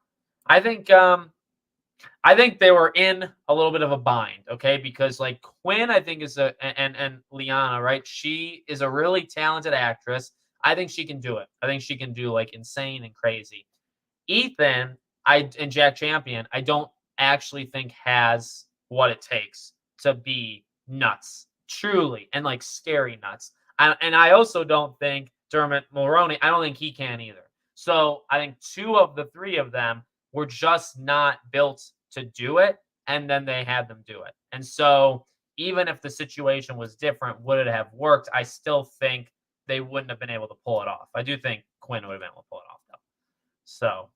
I think they were in a little bit of a bind, okay? Because like Quinn, I think and Liana, right? She is a really talented actress. I think she can do it. I think she can do like insane and crazy. Ethan, and Jack Champion, I don't actually think has what it takes to be nuts, truly, and like scary nuts. And I also don't think Dermot Mulroney, I don't think he can either. So I think 2 of the 3 of them were just not built to do it, and then they had them do it. And so even if the situation was different, would it have worked? I still think they wouldn't have been able to pull it off. I do think Quinn would have been able to pull it off, though. So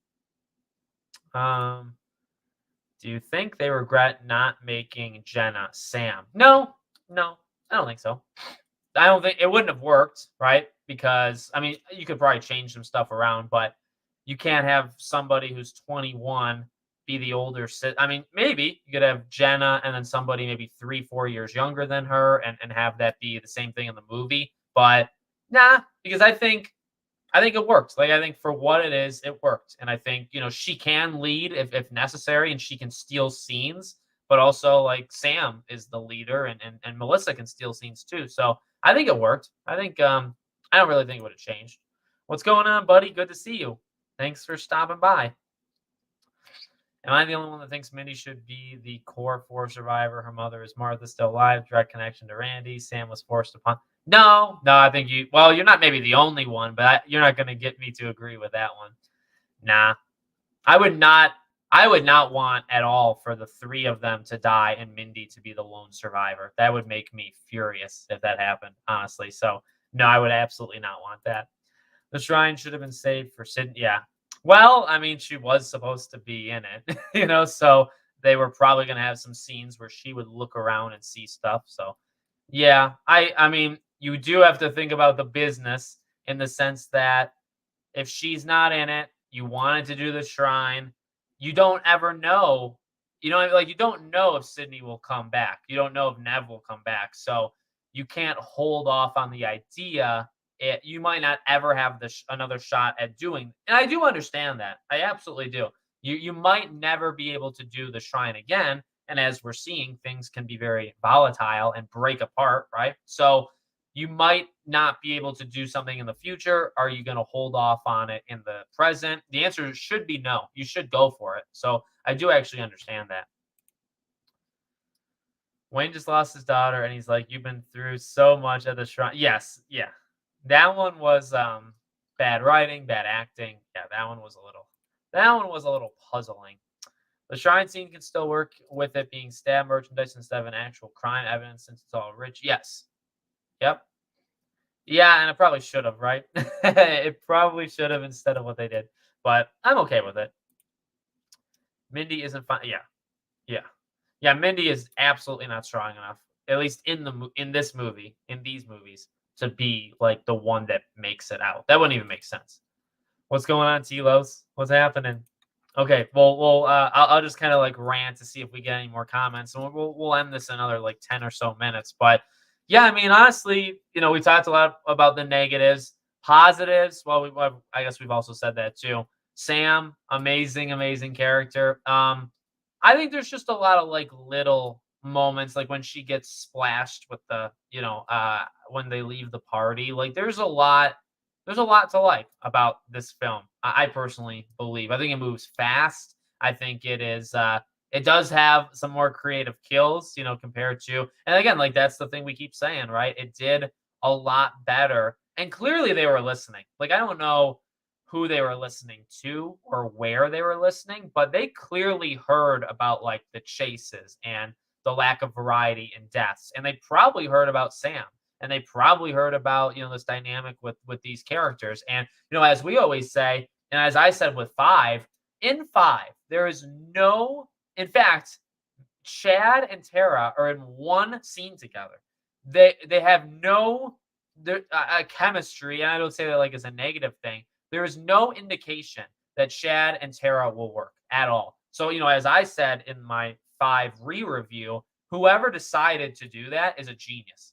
do you think they regret not making Jenna Sam? No, I don't think so. I don't think it wouldn't have worked, right? Because I mean, you could probably change some stuff around, but you can't have somebody who's 21 be the older I mean, maybe you could have Jenna and then somebody maybe 3, 4 years younger than her and have that be the same thing in the movie. But nah, because I think it worked. Like, I think for what it is, it worked. And I think, she can lead if necessary and she can steal scenes, but also like Sam is the leader and Melissa can steal scenes too. So I think it worked. I don't really think it would have changed. What's going on, buddy? Good to see you. Thanks for stopping by. Am I the only one that thinks Mindy should be the core four survivor? Her mother is Martha, still alive. Direct connection to Randy. Sam was forced upon. No, I think well, you're not maybe the only one, but you're not going to get me to agree with that one. Nah, I would not. I would not want at all for the three of them to die and Mindy to be the lone survivor. That would make me furious if that happened, honestly. So, no, I would absolutely not want that. The shrine should have been saved for Sydney. Yeah. Well, I mean, she was supposed to be in it, so they were probably going to have some scenes where she would look around and see stuff. So, yeah, I mean, you do have to think about the business in the sense that if she's not in it, you wanted to do the shrine, you don't ever know. You don't know if Sydney will come back. You don't know if Nev will come back. So you can't hold off on the idea. You might not ever have another shot at doing. And I do understand that. I absolutely do. You might never be able to do the shrine again. And as we're seeing, things can be very volatile and break apart, right? So you might not be able to do something in the future. Are you going to hold off on it in the present? The answer should be no. You should go for it. So I do actually understand that. Wayne just lost his daughter, and he's like, "You've been through so much at the shrine." Yes, yeah, that one was bad writing, bad acting. Yeah, that one was a little puzzling. The shrine scene can still work with it being stab merchandise instead of an actual crime evidence since it's all rich. Yes. Yep. Yeah, and it probably should have, right? It probably should have instead of what they did. But I'm okay with it. Mindy isn't fine. Yeah. Yeah. Yeah, Mindy is absolutely not strong enough, at least in this movie, in these movies, to be like the one that makes it out. That wouldn't even make sense. What's going on, Telos? What's happening? Okay, well, I'll just kind of like rant to see if we get any more comments, and we'll end this in another like 10 or so minutes. But yeah, I mean, honestly, we talked a lot about the negatives, positives. Well, I guess we've also said that too. Sam, amazing, amazing character. I think there's just a lot of like little moments, like when she gets splashed with when they leave the party. Like there's a lot to like about this film. I personally believe. I think it moves fast. I think it does have some more creative kills, compared to, and again, like that's the thing we keep saying, right? It did a lot better. And clearly they were listening. Like I don't know who they were listening to or where they were listening, but they clearly heard about like the chases and the lack of variety in deaths. And they probably heard about Sam and they probably heard about this dynamic with these characters. And as we always say, and as I said with in five there is no, in fact, Chad and Tara are in one scene together. They have no chemistry, and I don't say that like as a negative thing. There is no indication that Chad and Tara will work at all. So as I said in my 5 re-review, whoever decided to do that is a genius,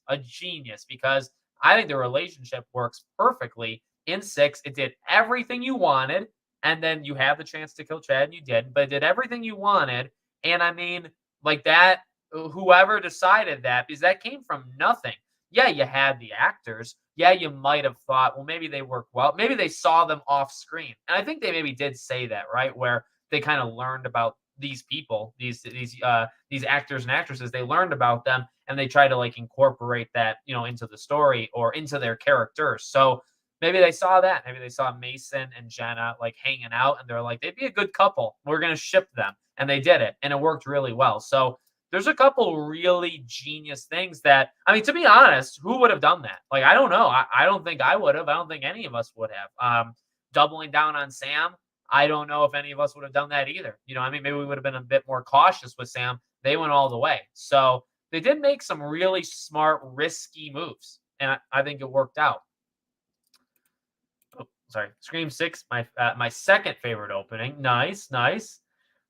because I think the relationship works perfectly in 6. It did everything you wanted, and then you have the chance to kill Chad, and you did, but it did everything you wanted. And I mean, like that, whoever decided that, because that came from nothing. Yeah, you had the actors. Yeah, you might have thought, well, maybe they work well. Maybe they saw them off screen. And I think they maybe did say that, right? Where they kind of learned about these people, these actors and actresses. They learned about them and they try to like incorporate that, into the story or into their characters. So maybe they saw that. Maybe they saw Mason and Jenna like hanging out and they're like, they'd be a good couple. We're going to ship them. And they did it. And it worked really well. So there's a couple really genius things that, I mean, to be honest, who would have done that? Like, I don't know. I don't think I would have. I don't think any of us would have. Doubling down on Sam, I don't know if any of us would have done that either. I mean, maybe we would have been a bit more cautious with Sam. They went all the way. So they did make some really smart, risky moves. And I think it worked out. sorry, Scream 6, my second favorite opening. Nice, nice.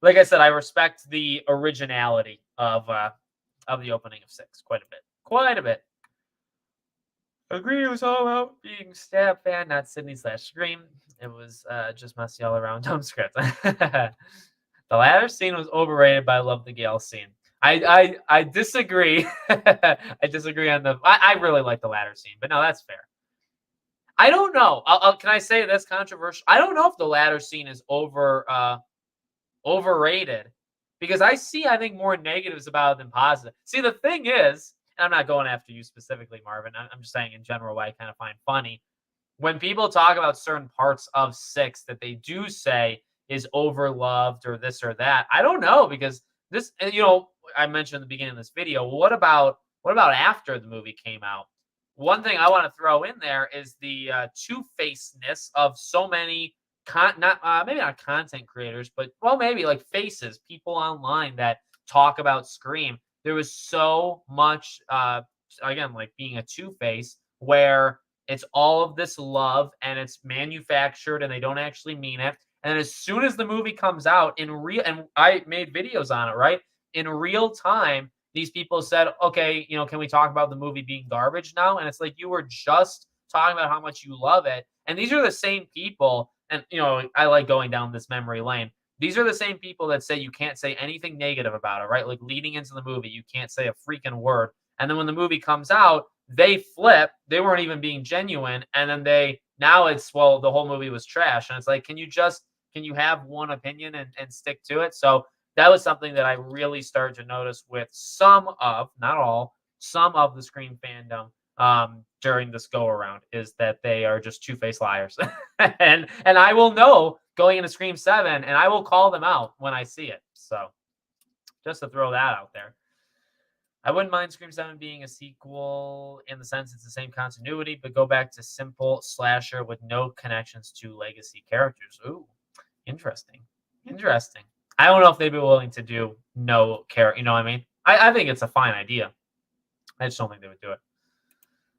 Like I said, I respect the originality of the opening of 6 quite a bit. Quite a bit. Agree, it was all about being stab fan, not Sydney/Scream. It was just messy all around. Dumb script. The ladder scene was overrated, but I love the Gale scene. I disagree. I disagree on the. I really like the ladder scene, but no, that's fair. I don't know. Can I say this controversial? I don't know if the ladder scene is overrated because I think more negatives about it than positive. See, the thing is, and I'm not going after you specifically, Marvin. I'm just saying in general what I kind of find funny when people talk about certain parts of 6 that they do say is overloved or this or that. I don't know because this, and I mentioned in the beginning of this video. Well, what about after the movie came out? One thing I want to throw in there is the two-facedness of so many not maybe not content creators, but well, maybe like faces, people online that talk about Scream. There was so much, again, like being a two-face where it's all of this love and it's manufactured and they don't actually mean it. And as soon as the movie comes out in real, and I made videos on it, right? In real time, these people said, okay, can we talk about the movie being garbage now? And it's like, you were just talking about how much you love it. And these are the same people. And, I like going down this memory lane. These are the same people that say you can't say anything negative about it, right? Like leading into the movie, you can't say a freaking word. And then when the movie comes out, they flip. They weren't even being genuine. And then now it's, well, the whole movie was trash. And it's like, can you have one opinion and stick to it? So that was something that I really started to notice with not all, some of the Scream fandom during this go around is that they are just two-faced liars. and I will know going into Scream 7 and I will call them out when I see it. So just to throw that out there. I wouldn't mind Scream 7 being a sequel in the sense it's the same continuity, but go back to simple slasher with no connections to legacy characters. Ooh, interesting. Interesting. I don't know if they'd be willing to do no character. You know what I mean? I think it's a fine idea. I just don't think they would do it.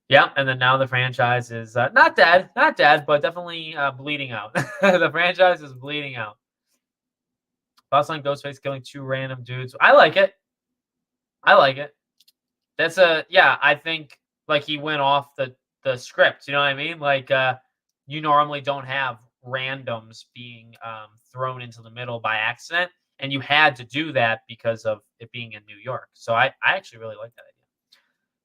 Yeah, and then now the franchise is not dead, but definitely bleeding out. The franchise is bleeding out. Thoughts on Ghostface killing 2 random dudes? I like it. That's I think like he went off the script. You know what I mean? Like you normally don't have randoms being thrown into the middle by accident, and you had to do that because of it being in New York. So I actually really like that idea.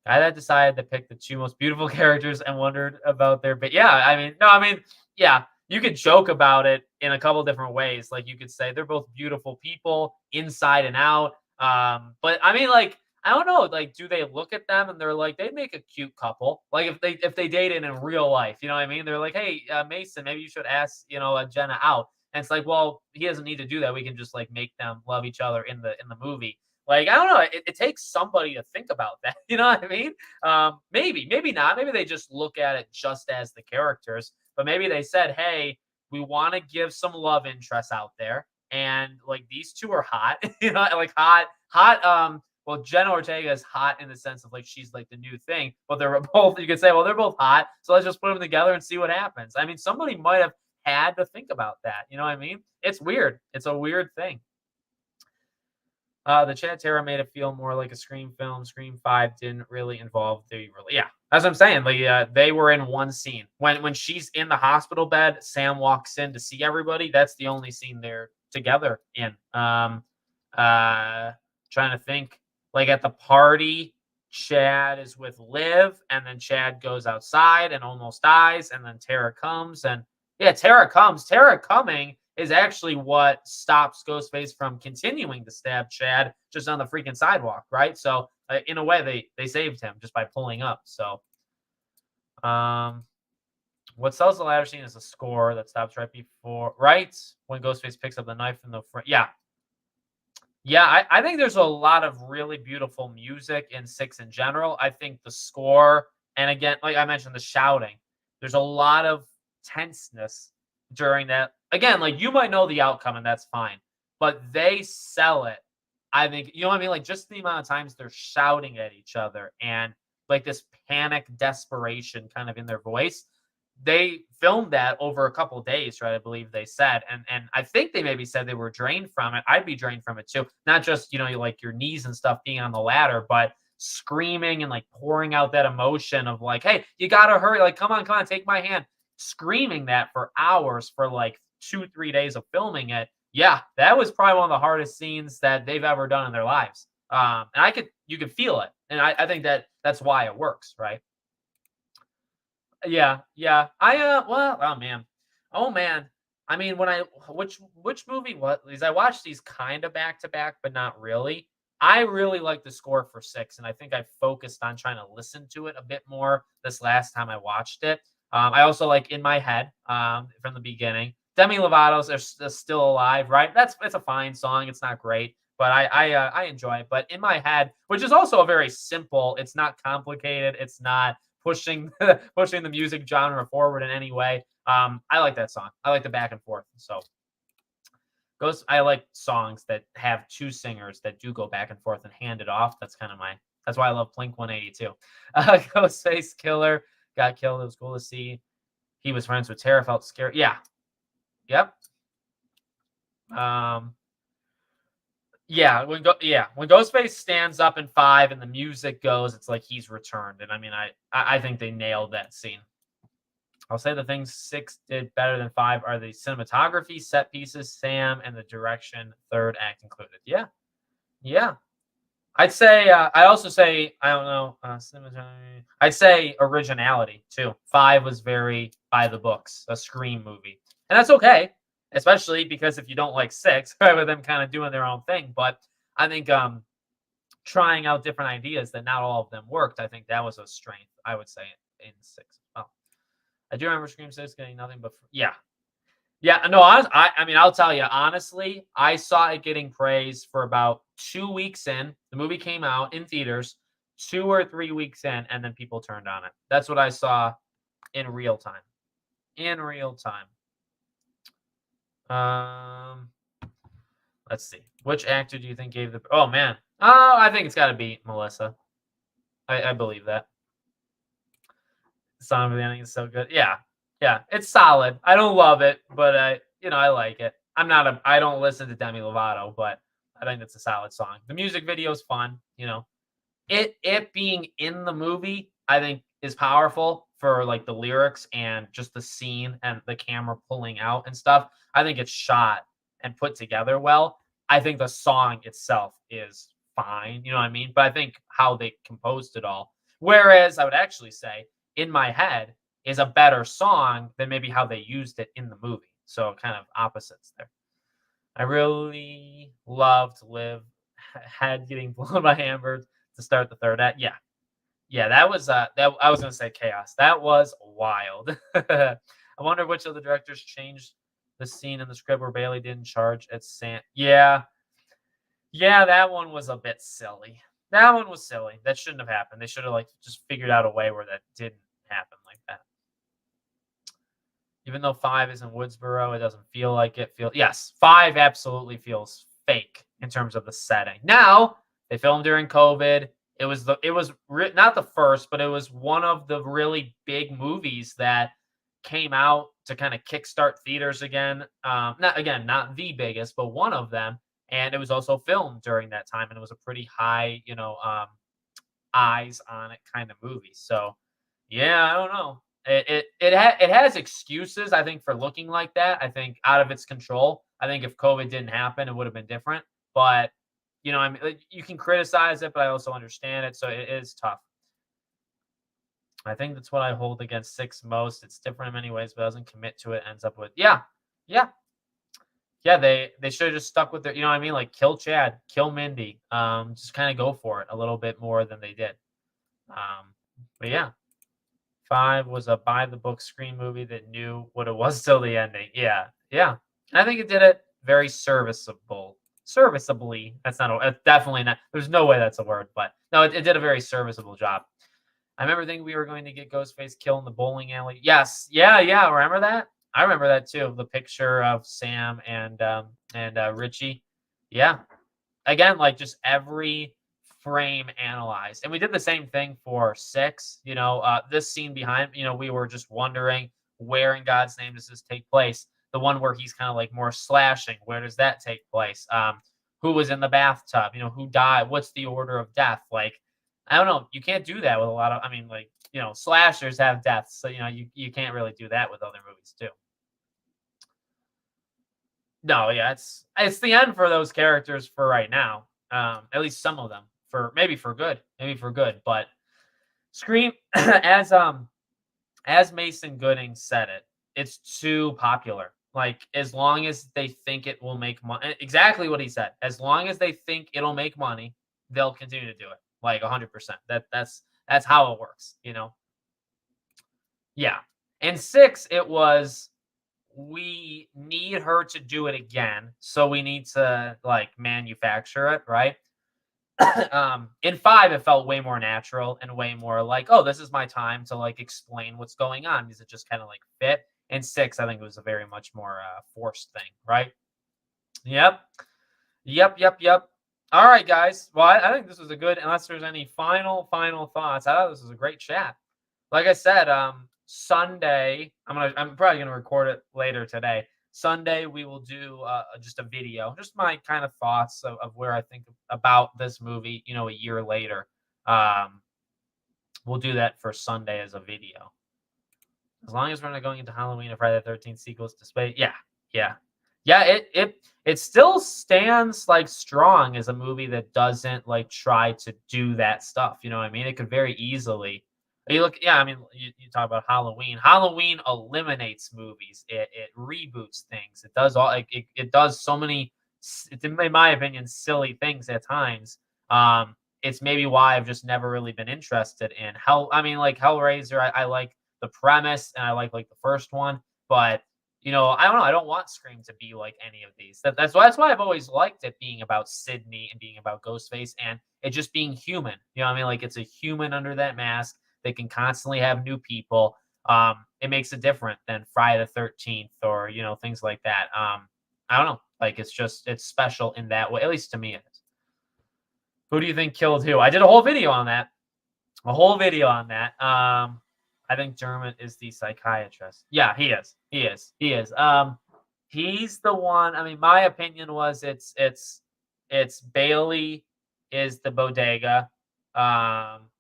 Guy that decided to pick the 2 most beautiful characters and wondered about their, but yeah, you could joke about it in a couple different ways. Like you could say they're both beautiful people inside and out. But I mean, like, I don't know, like, do they look at them and they're like, they make a cute couple? Like if they dated in real life, you know what I mean? They're like, hey, Mason, maybe you should ask, Jenna out. And it's like, well, he doesn't need to do that. We can just like make them love each other in the movie. Like, I don't know. It takes somebody to think about that. You know what I mean? Maybe not. Maybe they just look at it just as the characters. But maybe they said, hey, we want to give some love interests out there. And like these 2 are hot, like hot. Well, Jenna Ortega is hot in the sense of like she's like the new thing, but they're both. You could say, well, they're both hot, so let's just put them together and see what happens. I mean, somebody might have had to think about that. You know what I mean? It's weird. It's a weird thing. The Chad Terra made it feel more like a Scream film. Scream 5 didn't really involve yeah, that's what I'm saying. Like, they were in one scene. When she's in the hospital bed, Sam walks in to see everybody. That's the only scene they're together in. Trying to think. Like at the party, Chad is with Liv, and then Chad goes outside and almost dies, and then Tara comes, and yeah, Tara comes. Tara coming is actually what stops Ghostface from continuing to stab Chad just on the freaking sidewalk, right? So in a way, they saved him just by pulling up. So, what sells the ladder scene is a score that stops right when Ghostface picks up the knife in the front. Yeah, I think there's a lot of really beautiful music in 6 in general. I think the score, and again, like I mentioned, the shouting, there's a lot of tenseness during that. Again, like you might know the outcome and that's fine, but they sell it. I think, you know what I mean? Like just the amount of times they're shouting at each other and like this panic desperation kind of in their voice. they filmed that over a couple days, right? I believe they said, and I think they maybe said they were drained from it. I'd be drained from it too. Not just like your knees and stuff being on the ladder, but screaming and like pouring out that emotion of like, hey, you gotta hurry, like come on, take my hand, screaming that for hours for like 2 3 days of filming it. Yeah, that was probably one of the hardest scenes that they've ever done in their lives. And you could feel it, and I think that's why it works, right? Yeah, yeah. Well, oh man. I mean, when I which movie was these? I watched these kind of back to back, but not really. I really like the score for six, and I think I focused on trying to listen to it a bit more this last time I watched it. I also like in my head from the beginning. Demi Lovato's are still alive, right? It's a fine song. It's not great, but I enjoy it. But in my head, which is also a very simple. It's not complicated. It's not pushing pushing the music genre forward in any way. I like that song. I like the back and forth. So goes. I like songs that have two singers that do go back and forth and hand it off. That's kind of my. That's why I love Blink 182. Ghostface Killer got killed. It was cool to see. He was friends with Tara. Felt scared. Yeah. Yep. Um. Yeah, when Ghostface stands up in five and the music goes, it's like he's returned. And I mean, I think they nailed that scene. I'll say the things six did better than five are the cinematography, set pieces, Sam, and the direction, third act included. Yeah, yeah. I'd say. I also say I don't know. Cinematography. I'd say originality too. Five was very by the books, a Scream movie, and that's okay, especially because if you don't like six, right, with them kind of doing their own thing. But I think trying out different ideas that not all of them worked. I think that was a strength. I would say in six. Oh, I do remember Scream Six getting nothing but yeah, yeah, no, I mean, I'll tell you honestly, I saw it getting praise for about 2 weeks in. The movie came out in theaters 2 or 3 weeks in, and then people turned on it. That's what I saw in real time. In real time. Um, let's see. Which actor do you think gave the? Oh man. Oh, I think it's got to be Melissa. I believe that. The song of the ending is so good. Yeah, yeah, it's solid. I don't love it, but I like it. I don't listen to Demi Lovato, but I think it's a solid song. The music video is fun. It being in the movie, I think is powerful for like the lyrics and just the scene and the camera pulling out and stuff. I think it's shot and put together well. I think the song itself is fine, you know what I mean? But I think how they composed it all. Whereas I would actually say in my head is a better song than maybe how they used it in the movie. So kind of opposites there. I really loved Live Head getting blown by Amber to start the third act. Yeah. Yeah, that was that I was gonna say chaos. That was wild. I wonder which of the directors changed the scene in the script where Bailey didn't charge at Sam. Yeah. Yeah, that one was a bit silly. That one was silly. That shouldn't have happened. They should have like just figured out a way where that didn't happen like that. Even though five is in Woodsboro, it doesn't feel like it. Yes, five absolutely feels fake in terms of the setting. Now they filmed during COVID. Not the first, but it was one of the really big movies that came out to kind of kickstart theaters again. Not the biggest, but one of them. And it was also filmed during that time, and it was a pretty high, eyes on it kind of movie. So, yeah, I don't know. It has excuses, I think, for looking like that. I think out of its control. I think if COVID didn't happen, it would have been different. But I mean, like, you can criticize it, but I also understand it. So it is tough. I think that's what I hold against six most. It's different in many ways, but doesn't commit to it. Ends up with yeah. They should have just stuck with their, you know what I mean? Like kill Chad, kill Mindy. Just kind of go for it a little bit more than they did. But yeah. Five was a by the book Scream movie that knew what it was till the ending. Yeah. And I think it did it very serviceably. That's definitely not. There's no way that's a word, but no, it did a very serviceable job. I remember thinking we were going to get Ghostface killed in the bowling alley. Yes, yeah. Remember that? I remember that too. The picture of Sam and Richie. Yeah. Again, like just every frame analyzed, and we did the same thing for six. This scene behind. We were just wondering where in God's name does this take place? The one where he's kind of like more slashing, where does that take place? Who was in the bathtub? You know, who died? What's the order of death? Like, I don't know. You can't do that with a lot of. I mean, like, you know, slashers have deaths, so you know you can't really do that with other movies too. No, yeah, it's the end for those characters for right now. At least some of them for maybe for good. But Scream, as Mason Gooding said it, it's too popular. Like, as long as they think it will make money, exactly what he said. As long as they think it'll make money, they'll continue to do it. Like 100%. That's how it works. You know. Yeah. And 6, it was we need her to do it again, so we need to like manufacture it, right? In 5, it felt way more natural and way more like, oh, this is my time to like explain what's going on. Because it just kind of like fit. In 6, I think it was a very much more forced thing, right? Yep. Yep. All right, guys. Well, I think this was a good. Unless there's any final thoughts, I thought this was a great chat. Like I said, Sunday, I'm probably gonna record it later today. Sunday, we will do just a video, just my kind of thoughts of where I think about this movie. You know, a year later, we'll do that for Sunday as a video. As long as we're not going into Halloween or Friday the 13th sequels to space. Yeah. It still stands like strong as a movie that doesn't like try to do that stuff. You know what I mean? It could very easily. You look, yeah. I mean, you talk about Halloween. Halloween eliminates movies. It reboots things. It does all. It does so many, in my opinion, silly things at times. It's maybe why I've just never really been interested in Hell. I mean, like Hellraiser, I like the premise and I like the first one, but you know, I don't know. I don't want Scream to be like any of these. That's why I've always liked it being about Sydney and being about Ghostface and it just being human. You know what I mean? Like it's a human under that mask. They can constantly have new people. It makes it different than Friday the 13th or, you know, things like that. I don't know. Like it's special in that way. At least to me it is. Who do you think killed who? I did a whole video on that. I think Dermot is the psychiatrist. Yeah, he is. He's the one. I mean, my opinion was it's Bailey is the bodega.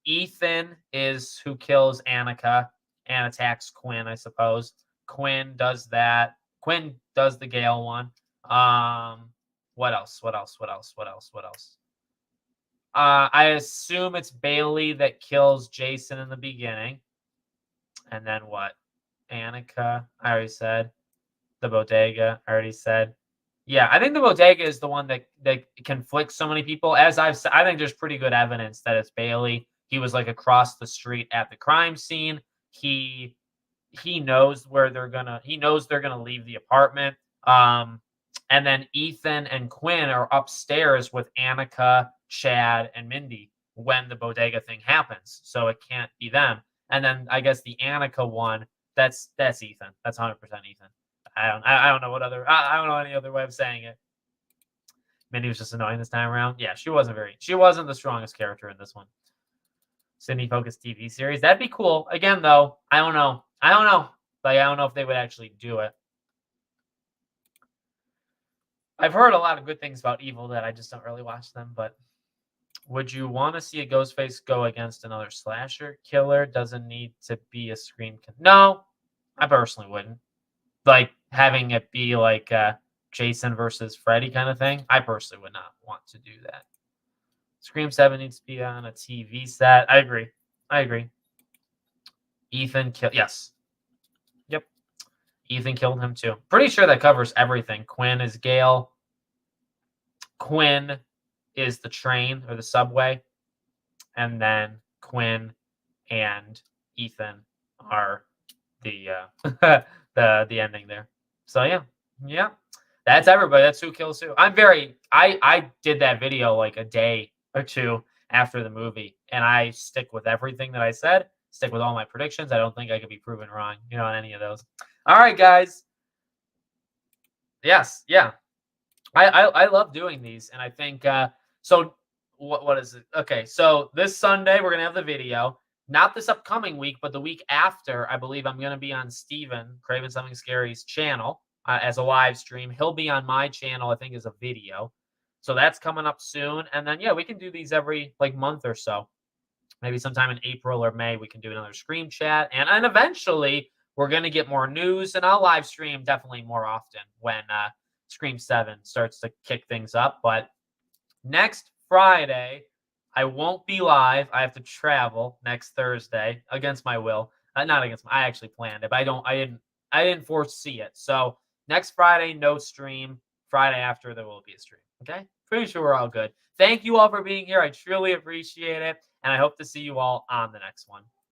Ethan is who kills Annika and attacks Quinn, I suppose. Quinn does that. Quinn does the Gale one. What else? I assume it's Bailey that kills Jason in the beginning. And then what? Annika, I already said. The bodega, I already said. Yeah, I think the bodega is the one that conflicts so many people. As I've said, I think there's pretty good evidence that it's Bailey. He was like across the street at the crime scene. He knows where they're gonna leave the apartment. And then Ethan and Quinn are upstairs with Annika, Chad, and Mindy when the bodega thing happens. So it can't be them. And then I guess the Annika one, that's Ethan. That's 100% Ethan. I don't know what other I don't know any other way of saying it. Mindy was just annoying this time around. Yeah, she wasn't the strongest character in this one. Sydney focused TV series. That'd be cool. Again, though, I don't know. Like I don't know if they would actually do it. I've heard a lot of good things about Evil Dead. I just don't really watch them, but would you want to see a Ghostface go against another slasher killer? Doesn't need to be a Scream. No, I personally wouldn't. Like having it be like Jason versus Freddy kind of thing. I personally would not want to do that. Scream 7 needs to be on a TV set. I agree. Ethan killed. Yes. Yep. Ethan killed him too. Pretty sure that covers everything. Quinn is Gale. Quinn is the train or the subway. And then Quinn and Ethan are the the ending there. So yeah. That's everybody. That's who kills who. I did that video like a day or two after the movie, and I stick with everything that I said. Stick with all my predictions. I don't think I could be proven wrong, you know, on any of those. All right, guys. Yes, yeah. I love doing these, and I think so. What is it? Okay, so this Sunday we're gonna have the video. not this upcoming week, but the week after, I believe I'm going to be on Steven, Craven Something Scary's channel as a live stream. He'll be on my channel, I think, as a video. So that's coming up soon. And then, yeah, we can do these every like month or so. Maybe sometime in April or May, we can do another Scream chat. And eventually, we're going to get more news, and I'll live stream definitely more often when Scream 7 starts to kick things up. But next Friday, I won't be live. I have to travel next Thursday against my will. Not against my, I actually planned it, but I didn't foresee it. So next Friday, no stream. Friday after, there will be a stream. Okay? Pretty sure we're all good. Thank you all for being here. I truly appreciate it. And I hope to see you all on the next one.